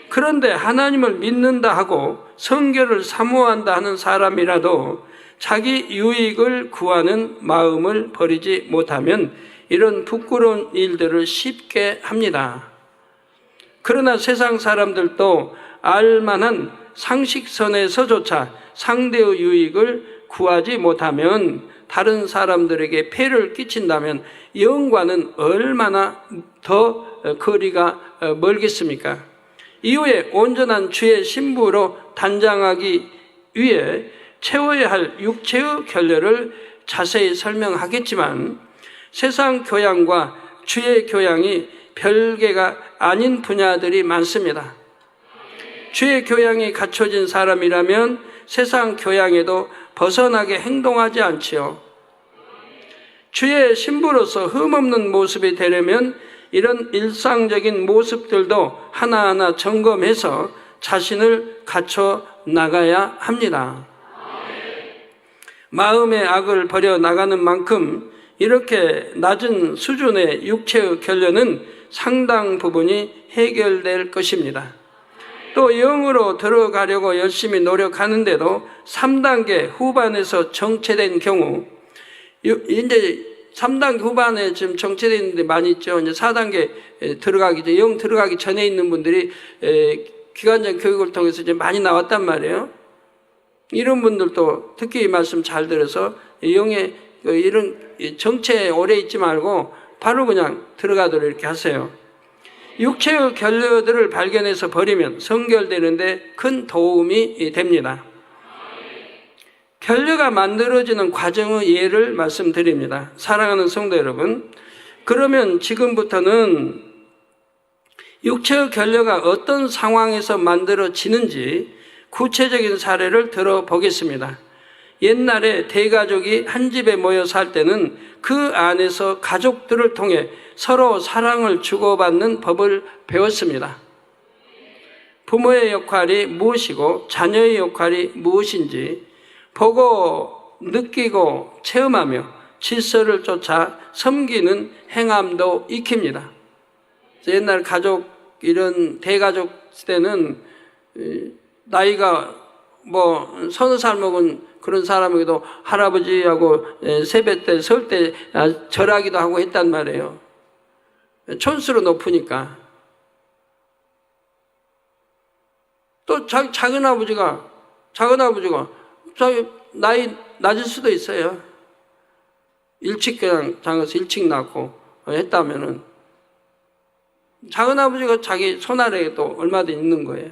그런데 하나님을 믿는다 하고 성결을 사모한다 하는 사람이라도 자기 유익을 구하는 마음을 버리지 못하면 이런 부끄러운 일들을 쉽게 합니다. 그러나 세상 사람들도 알만한 상식선에서조차 상대의 유익을 구하지 못하면 다른 사람들에게 폐를 끼친다면 영과는 얼마나 더 거리가 멀겠습니까? 이후에 온전한 주의 신부로 단장하기 위해 채워야 할 육체의 결례를 자세히 설명하겠지만 세상 교양과 주의 교양이 별개가 아닌 분야들이 많습니다. 주의 교양이 갖춰진 사람이라면 세상 교양에도 벗어나게 행동하지 않지요. 주의 신부로서 흠없는 모습이 되려면 이런 일상적인 모습들도 하나하나 점검해서 자신을 갖춰 나가야 합니다. 마음의 악을 버려 나가는 만큼 이렇게 낮은 수준의 육체의 결례는 상당 부분이 해결될 것입니다. 또 영으로 들어가려고 열심히 노력하는데도 3단계 후반에서 정체된 경우, 이제 3단계 후반에 지금 정체되어 있는데 많이 있죠. 이제 4단계 영 들어가기 전에 있는 분들이 기간적 교육을 통해서 이제 많이 나왔단 말이에요. 이런 분들도 특히 이 말씀 잘 들어서 영에 이런 정체에 오래 있지 말고 바로 그냥 들어가도록 이렇게 하세요. 육체의 결례들을 발견해서 버리면 성결되는데 큰 도움이 됩니다. 결례가 만들어지는 과정의 예를 말씀드립니다. 사랑하는 성도 여러분, 그러면 지금부터는 육체의 결례가 어떤 상황에서 만들어지는지 구체적인 사례를 들어보겠습니다. 옛날에 대가족이 한 집에 모여 살 때는 그 안에서 가족들을 통해 서로 사랑을 주고받는 법을 배웠습니다. 부모의 역할이 무엇이고 자녀의 역할이 무엇인지 보고 느끼고 체험하며 질서를 쫓아 섬기는 행함도 익힙니다. 옛날 가족, 이런 대가족 때는 나이가 뭐 서너 살 먹은 그런 사람에게도 할아버지하고 세배 때 설 때 절하기도 하고 했단 말이에요. 촌수로 높으니까. 또 작은 아버지가 자기 나이 낮을 수도 있어요. 일찍 그냥 장가서 일찍 낳고 했다면은 작은 아버지가 자기 손아래에도 얼마든 있는 거예요.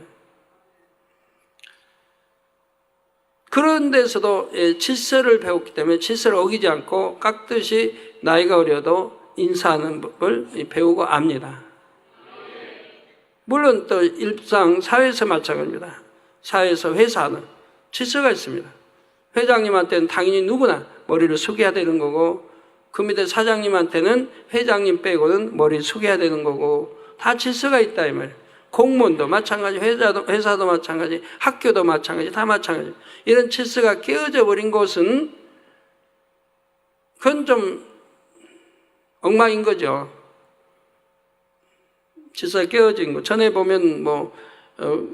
그런 데서도 질서를 배웠기 때문에 질서를 어기지 않고 깍듯이 나이가 어려도 인사하는 법을 배우고 압니다. 물론 또 일상 사회에서 마찬가지입니다. 사회에서 회사는 질서가 있습니다. 회장님한테는 당연히 누구나 머리를 숙여야 되는 거고 그 밑에 사장님한테는 회장님 빼고는 머리를 숙여야 되는 거고 다 질서가 있다 이 말이에요. 공무원도 마찬가지, 회사도 마찬가지, 학교도 마찬가지, 다 마찬가지. 이런 질서가 깨어져 버린 곳은 그건 좀 엉망인 거죠. 질서가 깨어진 거. 전에 보면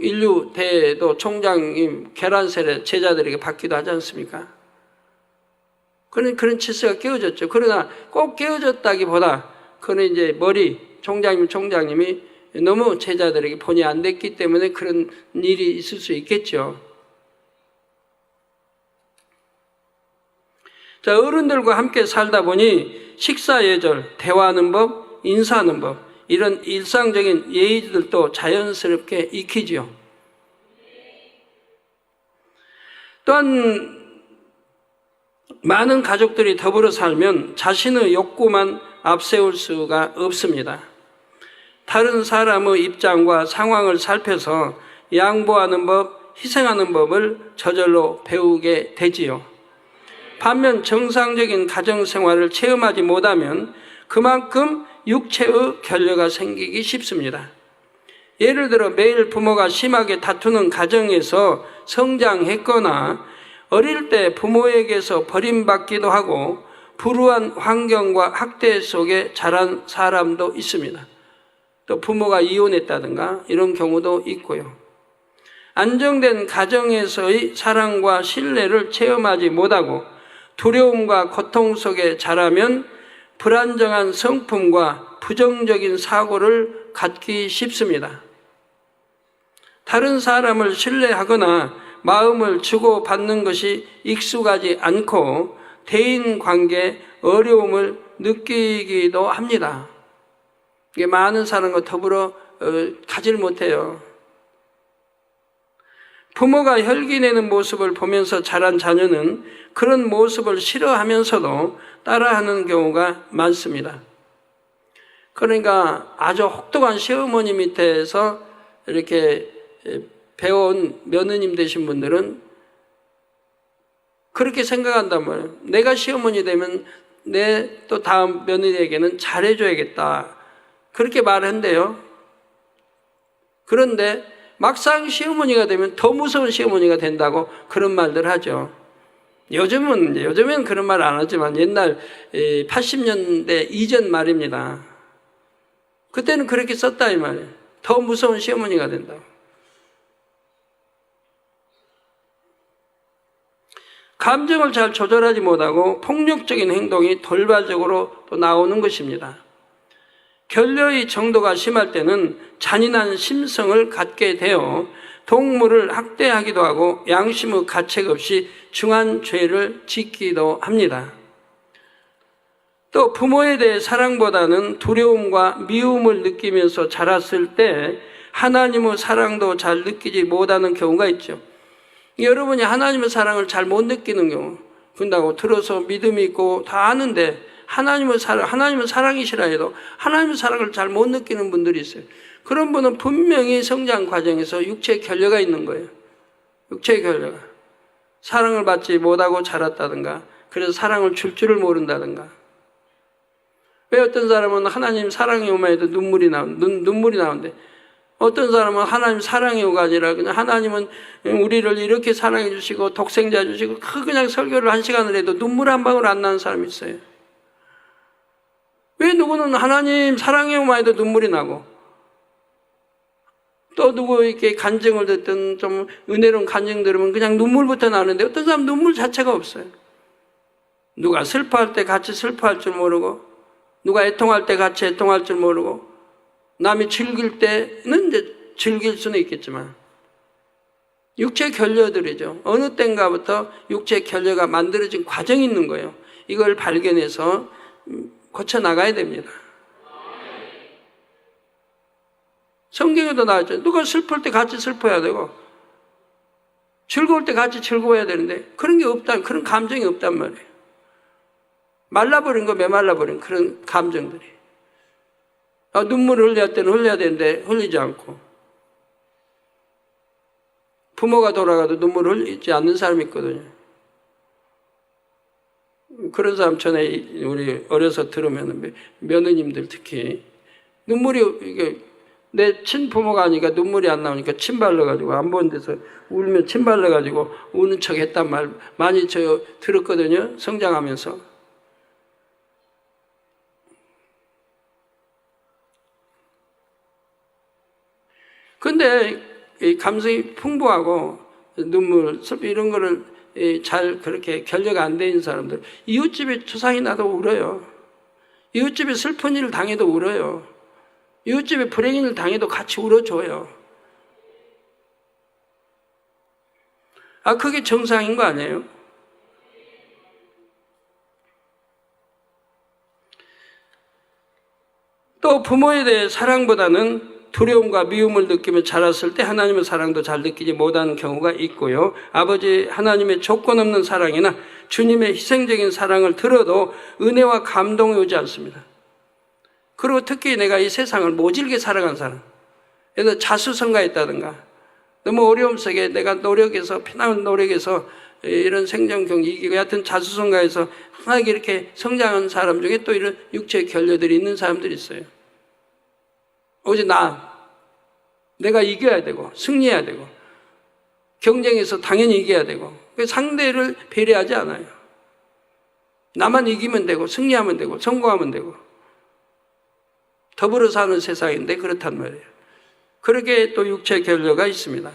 인류 대도 총장님 계란셀에 제자들에게 받기도 하지 않습니까? 그런 질서가 깨어졌죠. 그러나 꼭 깨어졌다기보다 그는 이제 총장님이 너무 제자들에게 본의 안 됐기 때문에 그런 일이 있을 수 있겠죠. 자, 어른들과 함께 살다 보니 식사 예절, 대화하는 법, 인사하는 법, 이런 일상적인 예의들도 자연스럽게 익히지요. 또한 많은 가족들이 더불어 살면 자신의 욕구만 앞세울 수가 없습니다. 다른 사람의 입장과 상황을 살펴서 양보하는 법, 희생하는 법을 저절로 배우게 되지요. 반면 정상적인 가정생활을 체험하지 못하면 그만큼 육체의 결여가 생기기 쉽습니다. 예를 들어 매일 부모가 심하게 다투는 가정에서 성장했거나 어릴 때 부모에게서 버림받기도 하고 불우한 환경과 학대 속에 자란 사람도 있습니다. 또 부모가 이혼했다든가 이런 경우도 있고요. 안정된 가정에서의 사랑과 신뢰를 체험하지 못하고 두려움과 고통 속에 자라면 불안정한 성품과 부정적인 사고를 갖기 쉽습니다. 다른 사람을 신뢰하거나 마음을 주고받는 것이 익숙하지 않고 대인관계에 어려움을 느끼기도 합니다. 이게 많은 사람과 더불어 가질 못해요. 부모가 혈기내는 모습을 보면서 자란 자녀는 그런 모습을 싫어하면서도 따라하는 경우가 많습니다. 그러니까 아주 혹독한 시어머니 밑에서 이렇게 배운 며느님 되신 분들은 그렇게 생각한단 말이에요. 내가 시어머니 되면 내 또 다음 며느리에게는 잘해줘야겠다. 그렇게 말한대요. 그런데 막상 시어머니가 되면 더 무서운 시어머니가 된다고 그런 말들 하죠. 요즘은 그런 말 안 하지만 옛날 80년대 이전 말입니다. 그때는 그렇게 썼다 이 말이에요. 더 무서운 시어머니가 된다고. 감정을 잘 조절하지 못하고 폭력적인 행동이 돌발적으로 또 나오는 것입니다. 결여의 정도가 심할 때는 잔인한 심성을 갖게 되어 동물을 학대하기도 하고 양심의 가책 없이 중한 죄를 짓기도 합니다. 또 부모에 대해 사랑보다는 두려움과 미움을 느끼면서 자랐을 때 하나님의 사랑도 잘 느끼지 못하는 경우가 있죠. 여러분이 하나님의 사랑을 잘 못 느끼는 경우, 그런다고 들어서 믿음이 있고 다 아는데 하나님의 사랑이시라 해도 하나님의 사랑을 잘 못 느끼는 분들이 있어요. 그런 분은 분명히 성장 과정에서 육체의 결여가 있는 거예요. 육체의 결여가. 사랑을 받지 못하고 자랐다든가, 그래서 사랑을 줄 줄을 모른다든가. 왜 어떤 사람은 하나님 사랑이 오만 해도 눈물이 나오는데, 어떤 사람은 하나님 사랑이 오가 아니라 그냥 하나님은 우리를 이렇게 사랑해 주시고 독생자 주시고 그냥 설교를 1시간을 해도 눈물 한 방울 안 나는 사람이 있어요. 왜 누구는 하나님 사랑해 오만 해도 눈물이 나고 또 누구 이렇게 간증을 듣든 좀 은혜로운 간증 들으면 그냥 눈물부터 나는데 어떤 사람은 눈물 자체가 없어요. 누가 슬퍼할 때 같이 슬퍼할 줄 모르고, 누가 애통할 때 같이 애통할 줄 모르고, 남이 즐길 때는 이제 즐길 수는 있겠지만, 육체 결려들이죠. 어느 때인가부터 육체 결려가 만들어진 과정이 있는 거예요. 이걸 발견해서 고쳐나가야 됩니다. 성경에도 나왔죠. 누가 슬플 때 같이 슬퍼야 되고, 즐거울 때 같이 즐거워야 되는데, 그런 게 없다, 그런 감정이 없단 말이에요. 말라버린 거, 메말라버린 그런 감정들이. 눈물을 흘려야 때는 흘려야 되는데, 흘리지 않고. 부모가 돌아가도 눈물을 흘리지 않는 사람이 있거든요. 그런 사람 전에 우리 어려서 들으면 며느님들 특히 눈물이 이게 내 친부모가 아니니까 눈물이 안 나오니까 침 발라가지고 안 보는 데서 울면 침 발라가지고 우는 척 했단 말 많이 저 들었거든요. 성장하면서. 근데 이 감성이 풍부하고 눈물, 슬픔 이런 거를 잘 그렇게 결여가 안 돼 있는 사람들, 이웃집에 초상이 나도 울어요. 이웃집에 슬픈 일을 당해도 울어요. 이웃집에 불행인을 당해도 같이 울어줘요. 그게 정상인 거 아니에요? 또 부모에 대해 사랑보다는 두려움과 미움을 느끼며 자랐을 때 하나님의 사랑도 잘 느끼지 못하는 경우가 있고요. 아버지 하나님의 조건 없는 사랑이나 주님의 희생적인 사랑을 들어도 은혜와 감동이 오지 않습니다. 그리고 특히 내가 이 세상을 모질게 살아간 사람, 예를 들어 자수성가했다든가 너무 어려움 속에 내가 노력해서 피나는 노력해서 이런 생존 경기 이기고 하여튼 자수성가해서 하나님께 이렇게 성장한 사람 중에 또 이런 육체의 결여들이 있는 사람들이 있어요. 오직 내가 이겨야 되고 승리해야 되고 경쟁에서 당연히 이겨야 되고 상대를 배려하지 않아요. 나만 이기면 되고 승리하면 되고 성공하면 되고 더불어 사는 세상인데 그렇단 말이에요. 그렇게 또 육체 결여가 있습니다.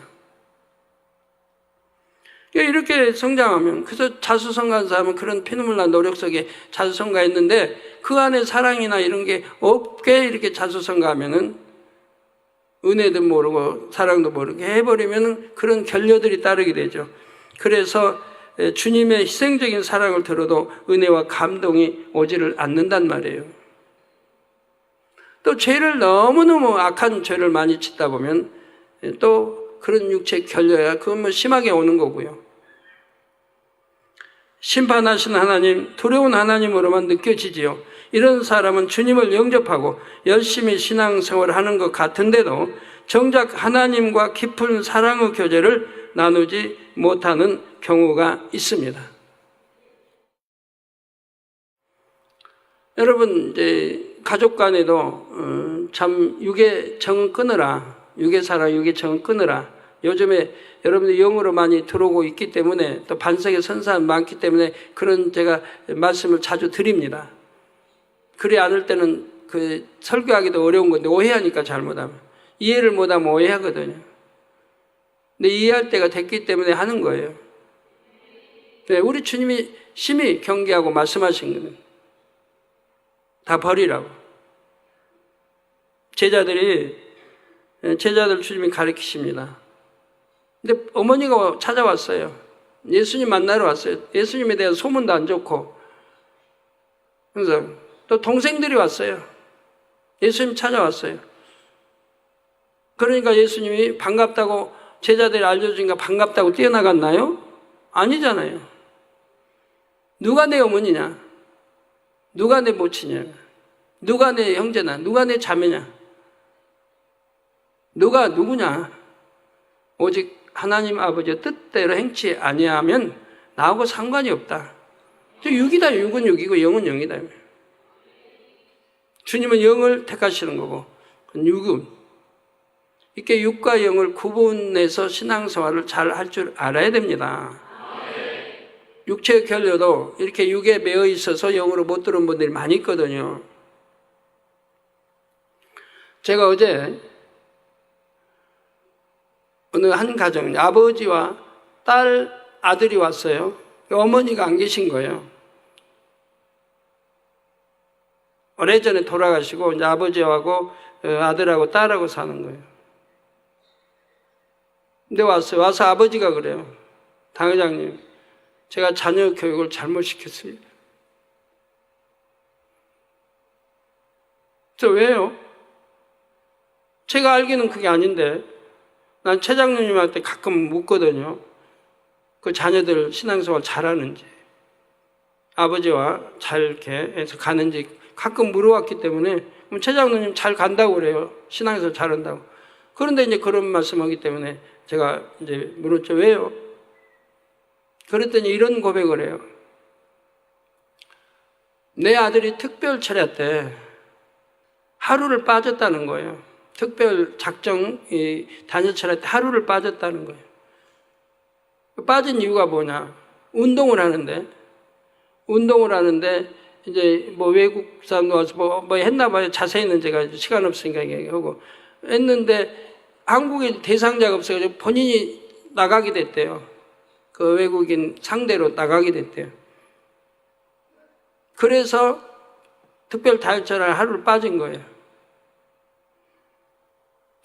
이렇게 성장하면, 그래서 자수성가한 사람은 그런 피눈물 난 노력 속에 자수성가했는데 그 안에 사랑이나 이런 게 없게 이렇게 자수성가하면은 은혜도 모르고 사랑도 모르게 해버리면 그런 결여들이 따르게 되죠. 그래서 주님의 희생적인 사랑을 들어도 은혜와 감동이 오지를 않는단 말이에요. 또 죄를 너무너무 악한 죄를 많이 짓다 보면 또 그런 육체 결여야 그건 뭐 심하게 오는 거고요. 심판하신 하나님, 두려운 하나님으로만 느껴지지요. 이런 사람은 주님을 영접하고 열심히 신앙생활을 하는 것 같은데도 정작 하나님과 깊은 사랑의 교제를 나누지 못하는 경우가 있습니다. 여러분, 이제 가족 간에도 참 육의 정은 끊으라. 육의 사랑, 육의 정은 끊으라. 요즘에 여러분들 영으로 많이 들어오고 있기 때문에 또 반석의 선사는 많기 때문에 그런 제가 말씀을 자주 드립니다. 그리 않을 때는 그 설교하기도 어려운 건데 오해하니까 잘못하면. 이해를 못하면 오해하거든요. 근데 이해할 때가 됐기 때문에 하는 거예요. 네, 우리 주님이 심히 경계하고 말씀하신 거는 다 버리라고. 제자들 주님이 가르치십니다. 근데 어머니가 찾아왔어요. 예수님 만나러 왔어요. 예수님에 대한 소문도 안 좋고. 그래서 또 동생들이 왔어요. 예수님 찾아왔어요. 그러니까 예수님이 반갑다고 제자들이 알려주니까 반갑다고 뛰어나갔나요? 아니잖아요. 누가 내 어머니냐? 누가 내 모친이냐? 누가 내 형제냐? 누가 내 자매냐? 누가 누구냐? 오직 하나님 아버지의 뜻대로 행치 아니하면 나하고 상관이 없다. 육이다. 육은 육이고 영은 영이다. 주님은 영을 택하시는 거고 육은 이렇게 육과 영을 구분해서 신앙생활을 잘 할 줄 알아야 됩니다. 육체의 결여도 이렇게 육에 매여 있어서 영으로 못 들은 분들이 많이 있거든요. 제가 어제 어느 한 가정, 아버지와 딸, 아들이 왔어요. 어머니가 안 계신 거예요. 오래전에 돌아가시고 이제 아버지하고 아들하고 딸하고 사는 거예요. 근데 왔어요. 와서 아버지가 그래요. 당 회장님, 제가 자녀 교육을 잘못 시켰습니다. 저 왜요? 제가 알기는 그게 아닌데 난 최장로님한테 가끔 묻거든요. 그 자녀들 신앙생활 잘하는지, 아버지와 잘 이렇게 해서 가는지 가끔 물어왔기 때문에 최장로님 잘 간다고 그래요. 신앙생활 잘한다고. 그런데 이제 그런 말씀하기 때문에 제가 이제 물었죠. 왜요? 그랬더니 이런 고백을 해요. 내 아들이 특별 철야 때 하루를 빠졌다는 거예요. 특별 작정 단일 철야 때 하루를 빠졌다는 거예요. 빠진 이유가 뭐냐? 운동을 하는데 이제 뭐 외국 사람도 와서 뭐 했나 봐요. 자세히는 제가 시간 없으니까 얘기하고 했는데 한국에 대상자가 없어가지고 본인이 나가게 됐대요. 그 외국인 상대로 나가게 됐대요. 그래서 특별 다혈철에 하루를 빠진 거예요.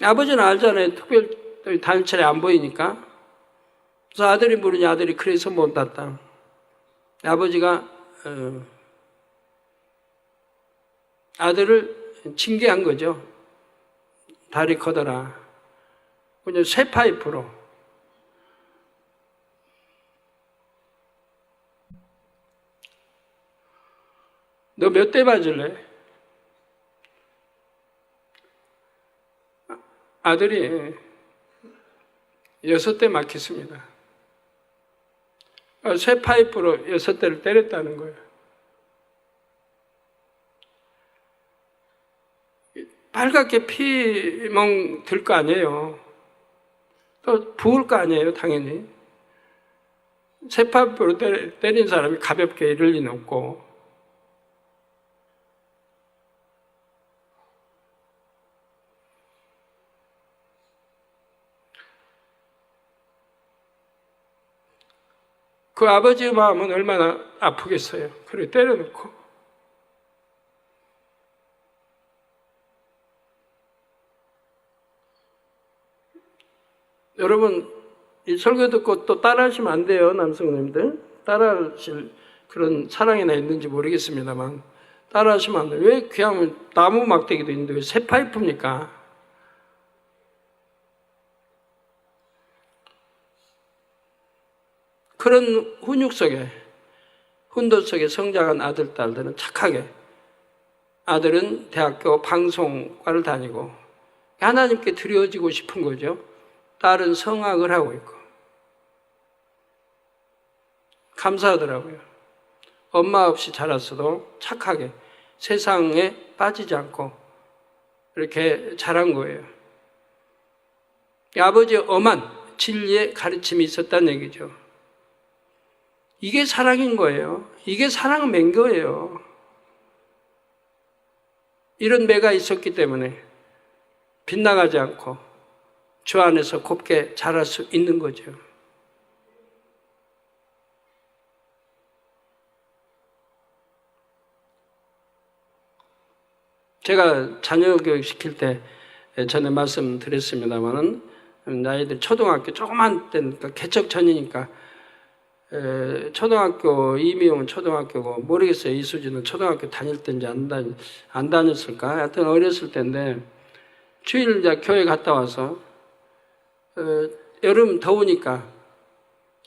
아버지는 알잖아요. 특별 다혈철에 안 보이니까. 그래서 아들이 물으니 아들이 그래서 못 났다. 아버지가 아들을 징계한 거죠. 다리 커더라. 그냥 쇠 파이프로. 너 몇 대 맞을래? 아들이 6대 맞겠습니다. 쇠 파이프로 6대를 때렸다는 거예요. 빨갛게 피멍 들 거 아니에요. 또 부을 거 아니에요, 당연히. 쇠 파이프로 때린 사람이 가볍게 이럴 리는 없고. 그 아버지의 마음은 얼마나 아프겠어요. 그래 때려놓고. 여러분 이 설교 듣고 또 따라하시면 안 돼요. 남성님들 따라하실 그런 사랑이나 있는지 모르겠습니다만 따라하시면 안 돼요. 왜 귀하면 나무 막대기도 있는데 왜 새 파이프입니까? 그런 훈육 속에, 훈도 속에 성장한 아들, 딸들은 착하게, 아들은 대학교 방송과를 다니고 하나님께 드려지고 싶은 거죠. 딸은 성악을 하고 있고. 감사하더라고요. 엄마 없이 자랐어도 착하게 세상에 빠지지 않고 이렇게 자란 거예요. 아버지의 엄한 진리의 가르침이 있었다는 얘기죠. 이게 사랑인 거예요. 이게 사랑은 맹 거예요. 이런 매가 있었기 때문에 빗나가지 않고 주 안에서 곱게 자랄 수 있는 거죠. 제가 자녀 교육 시킬 때 전에 말씀드렸습니다만은 아이들 초등학교 조그만 때니까 개척 전이니까 초등학교 이미용은 초등학교고 모르겠어요. 이수지는 초등학교 다닐 때인지 안 다녔을까? 하여튼 어렸을 때인데 주일 이제 교회 갔다 와서 여름 더우니까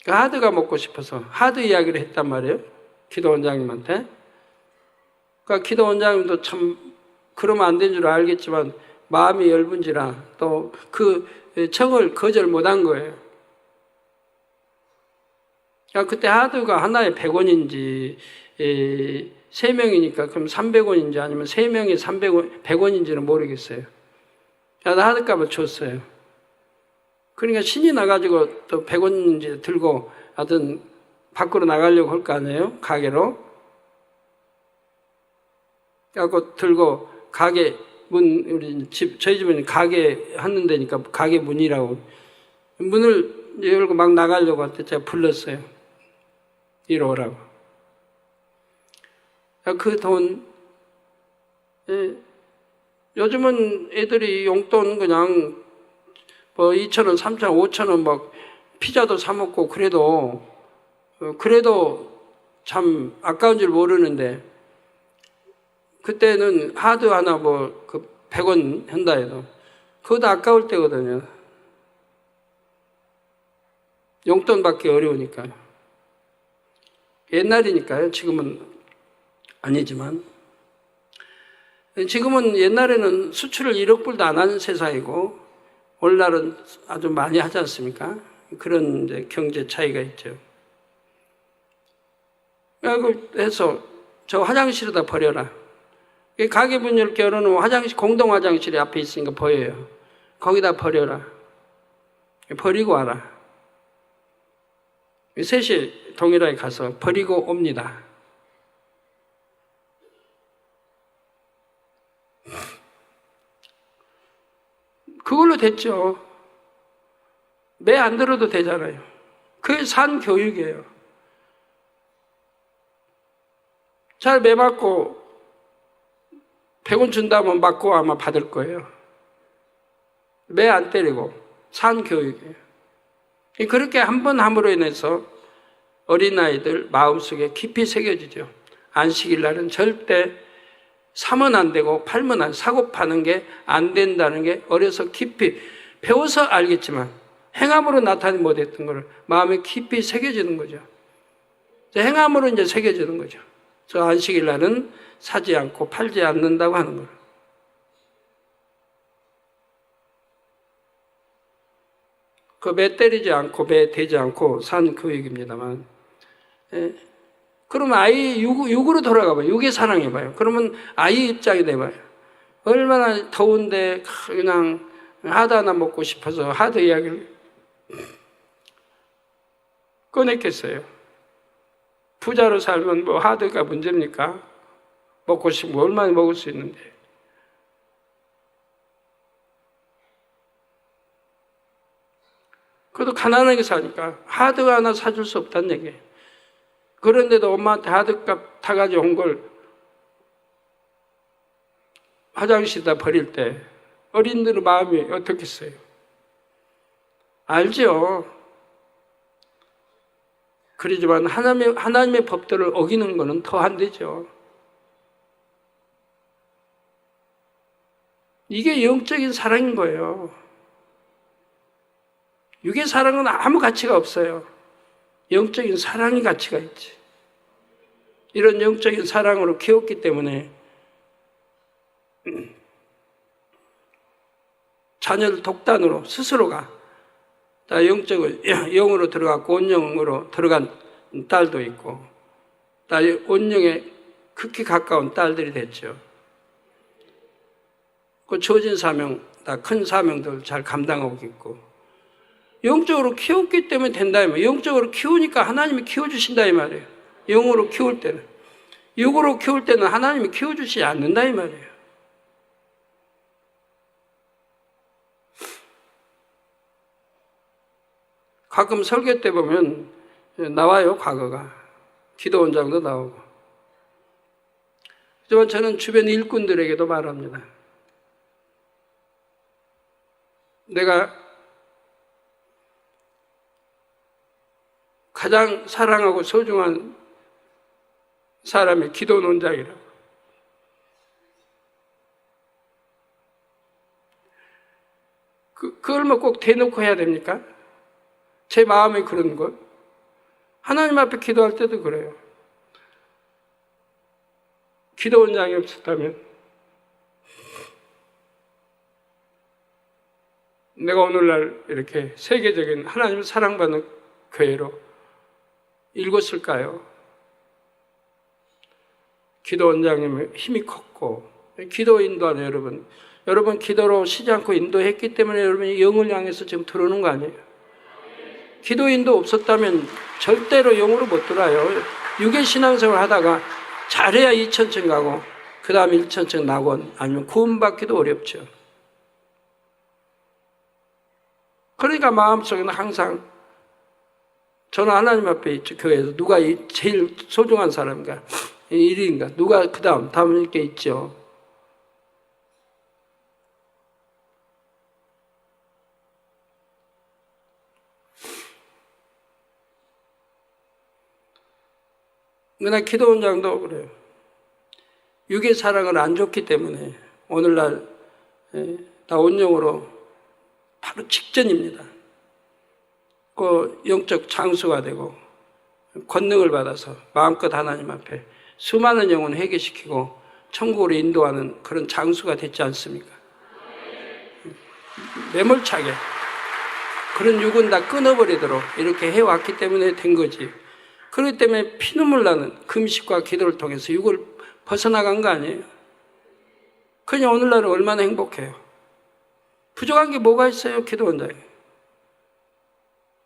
하드가 먹고 싶어서 하드 이야기를 했단 말이에요. 기도 원장님한테. 그러니까 기도 원장님도 참 그러면 안 된 줄 알겠지만 마음이 얇은지라 또 그 청을 거절 못한 거예요. 그때 하드가 하나에 100원인지 3명이니까 그럼 300원인지 아니면 3명에 100원인지는 모르겠어요. 나 하드값을 줬어요. 그러니까 신이 나가지고 또 100원인지 들고 하여튼 밖으로 나가려고 할 거 아니에요? 가게로. 그래갖고 들고 가게 문, 우리 집, 저희 집은 가게 하는 데니까 가게 문이라고 문을 열고 막 나가려고 할 때 제가 불렀어요. 이리 오라고. 그 돈, 요즘은 애들이 용돈 그냥 뭐 2,000원, 3,000원, 5,000원 막 피자도 사 먹고 그래도 참 아까운 줄 모르는데 그때는 하드 하나 뭐 그 100원 한다 해도 그것도 아까울 때거든요. 용돈 받기 어려우니까요. 옛날이니까요. 지금은 아니지만. 지금은 옛날에는 수출을 1억 불도 안 하는 세상이고 오늘날은 아주 많이 하지 않습니까? 그런 이제 경제 차이가 있죠. 그래서 저 화장실에다 버려라. 가게 문 이렇게 열어놓으면 화장실, 공동 화장실이 앞에 있으니까 보여요. 거기다 버려라. 버리고 와라. 셋이 동일하게 가서 버리고 옵니다. 그걸로 됐죠. 매 안 들어도 되잖아요. 그게 산 교육이에요. 잘 매 맞고 100원 준다면 맞고 아마 받을 거예요. 매 안 때리고 산 교육이에요. 그렇게 한 번 함으로 인해서 어린아이들 마음속에 깊이 새겨지죠. 안식일 날은 절대 사면 안 되고 팔면 안, 사고 파는 게 안 된다는 게 어려서 깊이 배워서 알겠지만 행함으로 나타내지 못했던 걸 마음에 깊이 새겨지는 거죠. 행함으로 이제 새겨지는 거죠. 저 안식일 날은 사지 않고 팔지 않는다고 하는 거예요. 그 매 때리지 않고 매 대지 않고 산 교육입니다만, 그러면 아이 육으로 돌아가 봐요. 육에 사랑해 봐요. 그러면 아이 입장이 돼 봐요. 얼마나 더운데 그냥 하드 하나 먹고 싶어서 하드 이야기를 꺼냈겠어요. 부자로 살면 뭐 하드가 문제입니까? 먹고 싶으면 얼마나 먹을 수 있는데. 그래도 가난하게 사니까 하드 하나 사줄 수 없다는 얘기예요. 그런데도 엄마한테 하드값 타가지고 온 걸 화장실에다 버릴 때 어린들의 마음이 어떻겠어요? 알죠? 그러지만 하나님의 법들을 어기는 것은 더 안 되죠. 이게 영적인 사랑인 거예요. 육의 사랑은 아무 가치가 없어요. 영적인 사랑이 가치가 있지. 이런 영적인 사랑으로 키웠기 때문에 자녀를 독단으로 스스로가 다 영으로 들어갔고 온영으로 들어간 딸도 있고 다 온영에 극히 가까운 딸들이 됐죠. 그 주어진 사명, 다 큰 사명들 잘 감당하고 있고 영적으로 키웠기 때문에 된다 이 말이에요. 영적으로 키우니까 하나님이 키워주신다 이 말이에요. 영으로 키울 때는. 육으로 키울 때는 하나님이 키워주시지 않는다 이 말이에요. 가끔 설교 때 보면 나와요, 과거가. 기도 원장도 나오고. 하지만 저는 주변 일꾼들에게도 말합니다. 내가 가장 사랑하고 소중한 사람이 기도 논장이라고. 그걸 뭐 꼭 대놓고 해야 됩니까? 제 마음에 그런 것. 하나님 앞에 기도할 때도 그래요. 기도 원장이 없었다면 내가 오늘날 이렇게 세계적인 하나님을 사랑받는 교회로 읽었을까요? 기도 원장님의 힘이 컸고 기도 인도하는 여러분 기도로 쉬지 않고 인도했기 때문에 여러분이 영을 향해서 지금 들어오는 거 아니에요? 기도 인도 없었다면 절대로 영으로 못 들어요. 육의 신앙생활 하다가 잘해야 2,000층 가고 그 다음 1,000층 낙원 아니면 구원받기도 어렵죠. 그러니까 마음속에는 항상 저는 하나님 앞에 있죠. 교회에서 누가 제일 소중한 사람인가? 1위인가? 누가 그 다음 이렇게 있죠. 그러나 기도원장도 그래요. 육의 사랑을 안 줬기 때문에 오늘날 다 온영으로 바로 직전입니다. 그 영적 장수가 되고 권능을 받아서 마음껏 하나님 앞에 수많은 영혼 회개시키고 천국으로 인도하는 그런 장수가 됐지 않습니까? 매몰차게 그런 육은 다 끊어버리도록 이렇게 해왔기 때문에 된 거지. 그렇기 때문에 피눈물 나는 금식과 기도를 통해서 육을 벗어나간 거 아니에요. 그냥 오늘날은 얼마나 행복해요. 부족한 게 뭐가 있어요, 기도원장이.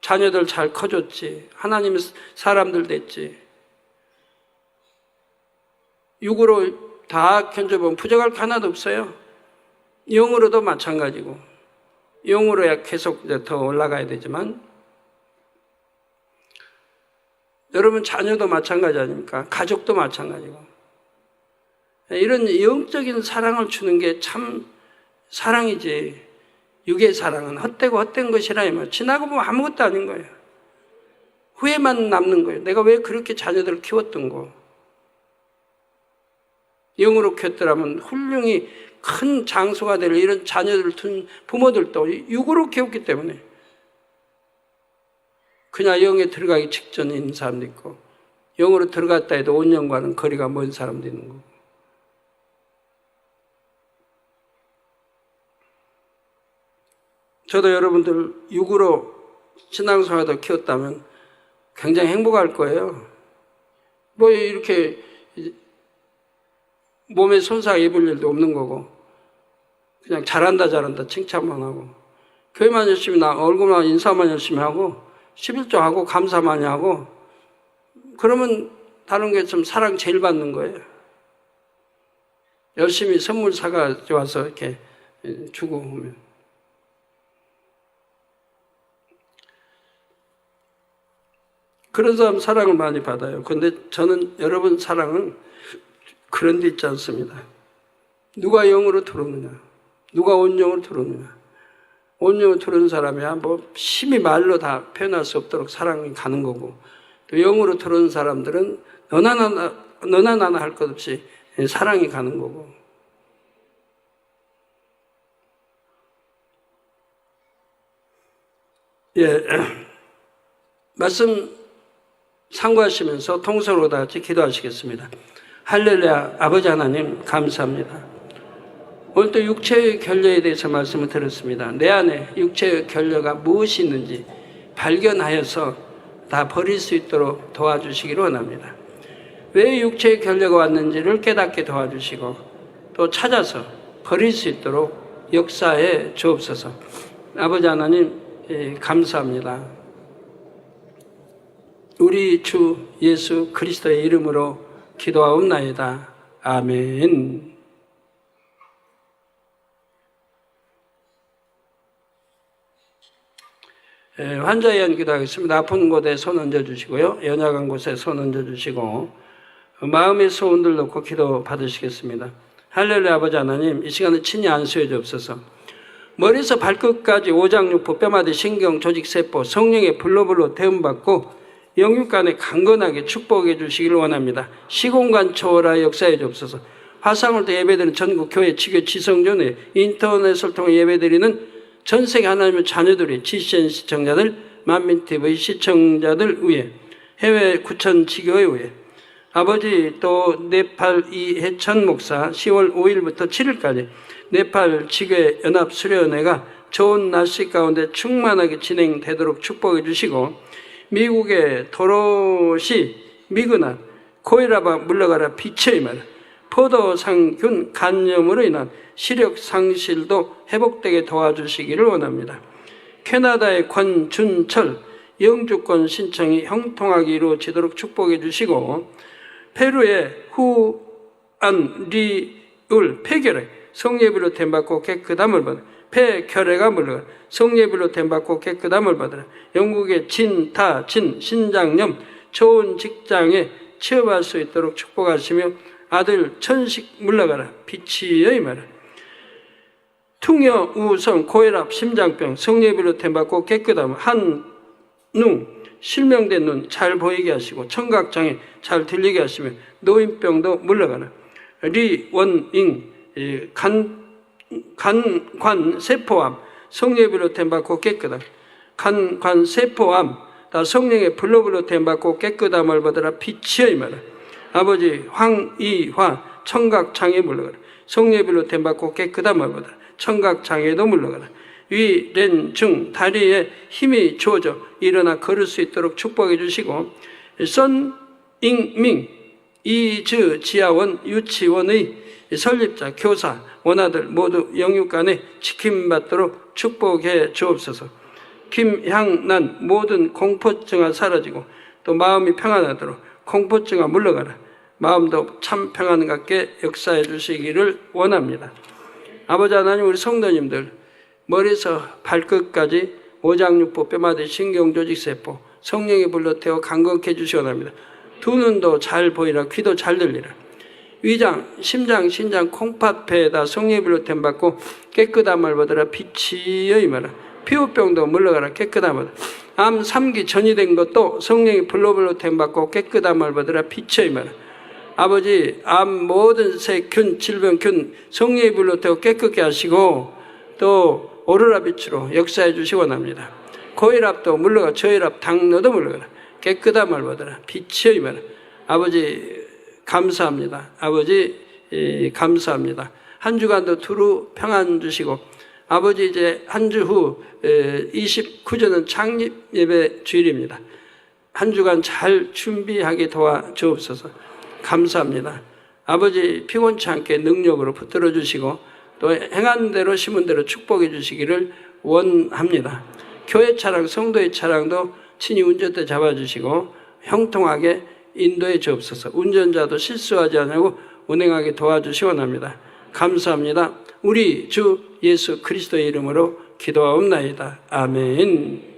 자녀들 잘 커줬지. 하나님의 사람들 됐지. 육으로 다 견뎌보면 부족할 게 하나도 없어요. 영으로도 마찬가지고. 영으로야 계속 더 올라가야 되지만 여러분 자녀도 마찬가지 아닙니까? 가족도 마찬가지고. 이런 영적인 사랑을 주는 게 참 사랑이지. 육의 사랑은 헛되고 헛된 것이라 이 말. 지나고 보면 아무것도 아닌 거예요. 후회만 남는 거예요. 내가 왜 그렇게 자녀들을 키웠던 거. 영으로 키웠더라면 훌륭히 큰 장수가 될 이런 자녀들을 둔 부모들도 육으로 키웠기 때문에 그냥 영에 들어가기 직전에 있는 사람도 있고 영으로 들어갔다 해도 온영과는 거리가 먼 사람도 있는 거고. 저도 여러분들 육으로 신앙생활도 키웠다면 굉장히 행복할 거예요. 뭐 이렇게 몸에 손상 입을 일도 없는 거고 그냥 잘한다 칭찬만 하고 교회만 열심히 얼굴만 인사만 열심히 하고 11조 하고 감사 많이 하고 그러면 다른 게 좀 사랑 제일 받는 거예요. 열심히 선물 사가져와서 이렇게 주고 오면 그런 사람 사랑을 많이 받아요. 그런데 저는 여러분 사랑은 그런 데 있지 않습니다. 누가 영으로 들어오느냐, 누가 온영으로 들어오느냐. 온영으로 들어오는 사람이야 뭐 심히 말로 다 표현할 수 없도록 사랑이 가는 거고 또 영으로 들어오는 사람들은 너나 나나 할 것 없이 사랑이 가는 거고. 예, 말씀 참고하시면서 통성으로 다 같이 기도하시겠습니다. 할렐루야. 아버지 하나님 감사합니다. 오늘 또 육체의 결례에 대해서 말씀을 들었습니다. 내 안에 육체의 결례가 무엇이 있는지 발견하여서 다 버릴 수 있도록 도와주시기를 원합니다. 왜 육체의 결례가 왔는지를 깨닫게 도와주시고 또 찾아서 버릴 수 있도록 역사에 주옵소서. 아버지 하나님 감사합니다. 우리 주 예수 그리스도의 이름으로 기도하옵나이다. 아멘. 환자에 의한 기도하겠습니다. 아픈 곳에 손 얹어주시고요. 연약한 곳에 손 얹어주시고 마음의 소원들 놓고 기도 받으시겠습니다. 할렐루야. 아버지 하나님 이 시간에 친히 안수해 주옵소서. 머리에서 발끝까지 오장육부 뼈마디 신경 조직 세포 성령의 불로불로 태움받고 영육간에 강건하게 축복해 주시기를 원합니다. 시공간 초월하여 역사해 주옵소서. 화상을 또 예배드리는 전국 교회 지교 지성전에 인터넷을 통해 예배드리는 전 세계 하나님의 자녀들이 GCN 시청자들, 만민TV 시청자들 위해 해외 구천 지교회 위해 아버지 또 네팔 이해천 목사 10월 5일부터 7일까지 네팔 지교회 연합수련회가 좋은 날씨 가운데 충만하게 진행되도록 축복해 주시고 미국의 도로시 미그나 코이라바 물러가라 빛의 말 포도상균 간염으로 인한 시력 상실도 회복되게 도와주시기를 원합니다. 캐나다의 권준철 영주권 신청이 형통하게 이루어지도록 축복해 주시고 페루의 후안 리을 폐결에 성예비로 됨받고 깨끗함을 받은 폐 결핵가 물러가라. 성령의 불로 댐받고 깨끗함을 받으라. 영국의 신장염 좋은 직장에 취업할 수 있도록 축복하시며 아들 천식 물러가라. 빛이여 임하라. 퉁여 우성 고혈압 심장병 성령의 불로 댐받고 깨끗함을 한눈 실명된 눈 잘 보이게 하시고 청각장애 잘 들리게 하시며 노인병도 물러가라. 리원잉 간관세포암 성령의 불로 댐받고 깨끗함. 간관세포암 다 성령의 불로 댐받고 깨끗함을 받으라. 빛이여 임하라. 아버지 황이화 청각장애 물러가라. 성령의 불로 댐받고 깨끗함을 받으라. 청각장애도 물러가라. 위렌증 다리에 힘이 주어져 일어나 걸을 수 있도록 축복해 주시고 선잉밍 이즈 지하원 유치원의 설립자 교사 원아들 모두 영육간에 지킴받도록 축복해 주옵소서. 김향난 모든 공포증이 사라지고 또 마음이 평안하도록 공포증이 물러가라. 마음도 참 평안 같게 역사해 주시기를 원합니다. 아버지 하나님, 우리 성도님들 머리에서 발끝까지 오장육부 뼈마디 신경조직세포 성령의 불로 태워 강건케 해주시기 원합니다. 두 눈도 잘 보이라. 귀도 잘 들리라. 위장, 심장, 신장, 콩팥폐에다 성령의 불로 댐받고 깨끗함을 받으라. 빛이여 임하라. 피부병도 물러가라. 깨끗함을 받으라. 암 3기 전이 된 것도 성령의 불로 댐받고 깨끗함을 받으라. 빛이여 임하라. 아버지, 암 모든 세균, 질병균 성령의 불로 태워 깨끗게 하시고 또 오로라 빛으로 역사해 주시기 원합니다. 고혈압도 물러가, 저혈압, 당뇨도 물러가라. 깨끗함을 받으라. 빛이여 임하라. 아버지 감사합니다. 아버지 감사합니다. 한 주간도 두루 평안 주시고 아버지 이제 한 주 후 29주는 창립 예배 주일입니다. 한 주간 잘 준비하게 도와주옵소서. 감사합니다. 아버지 피곤치 않게 능력으로 붙들어 주시고 또 행한 대로 심은 대로 축복해 주시기를 원합니다. 교회 차량, 성도의 차량도 친히 운전대 잡아주시고 형통하게 인도해 주옵소서. 운전자도 실수하지 않고 운행하게 도와주시기 원합니다. 감사합니다. 우리 주 예수 그리스도의 이름으로 기도하옵나이다. 아멘.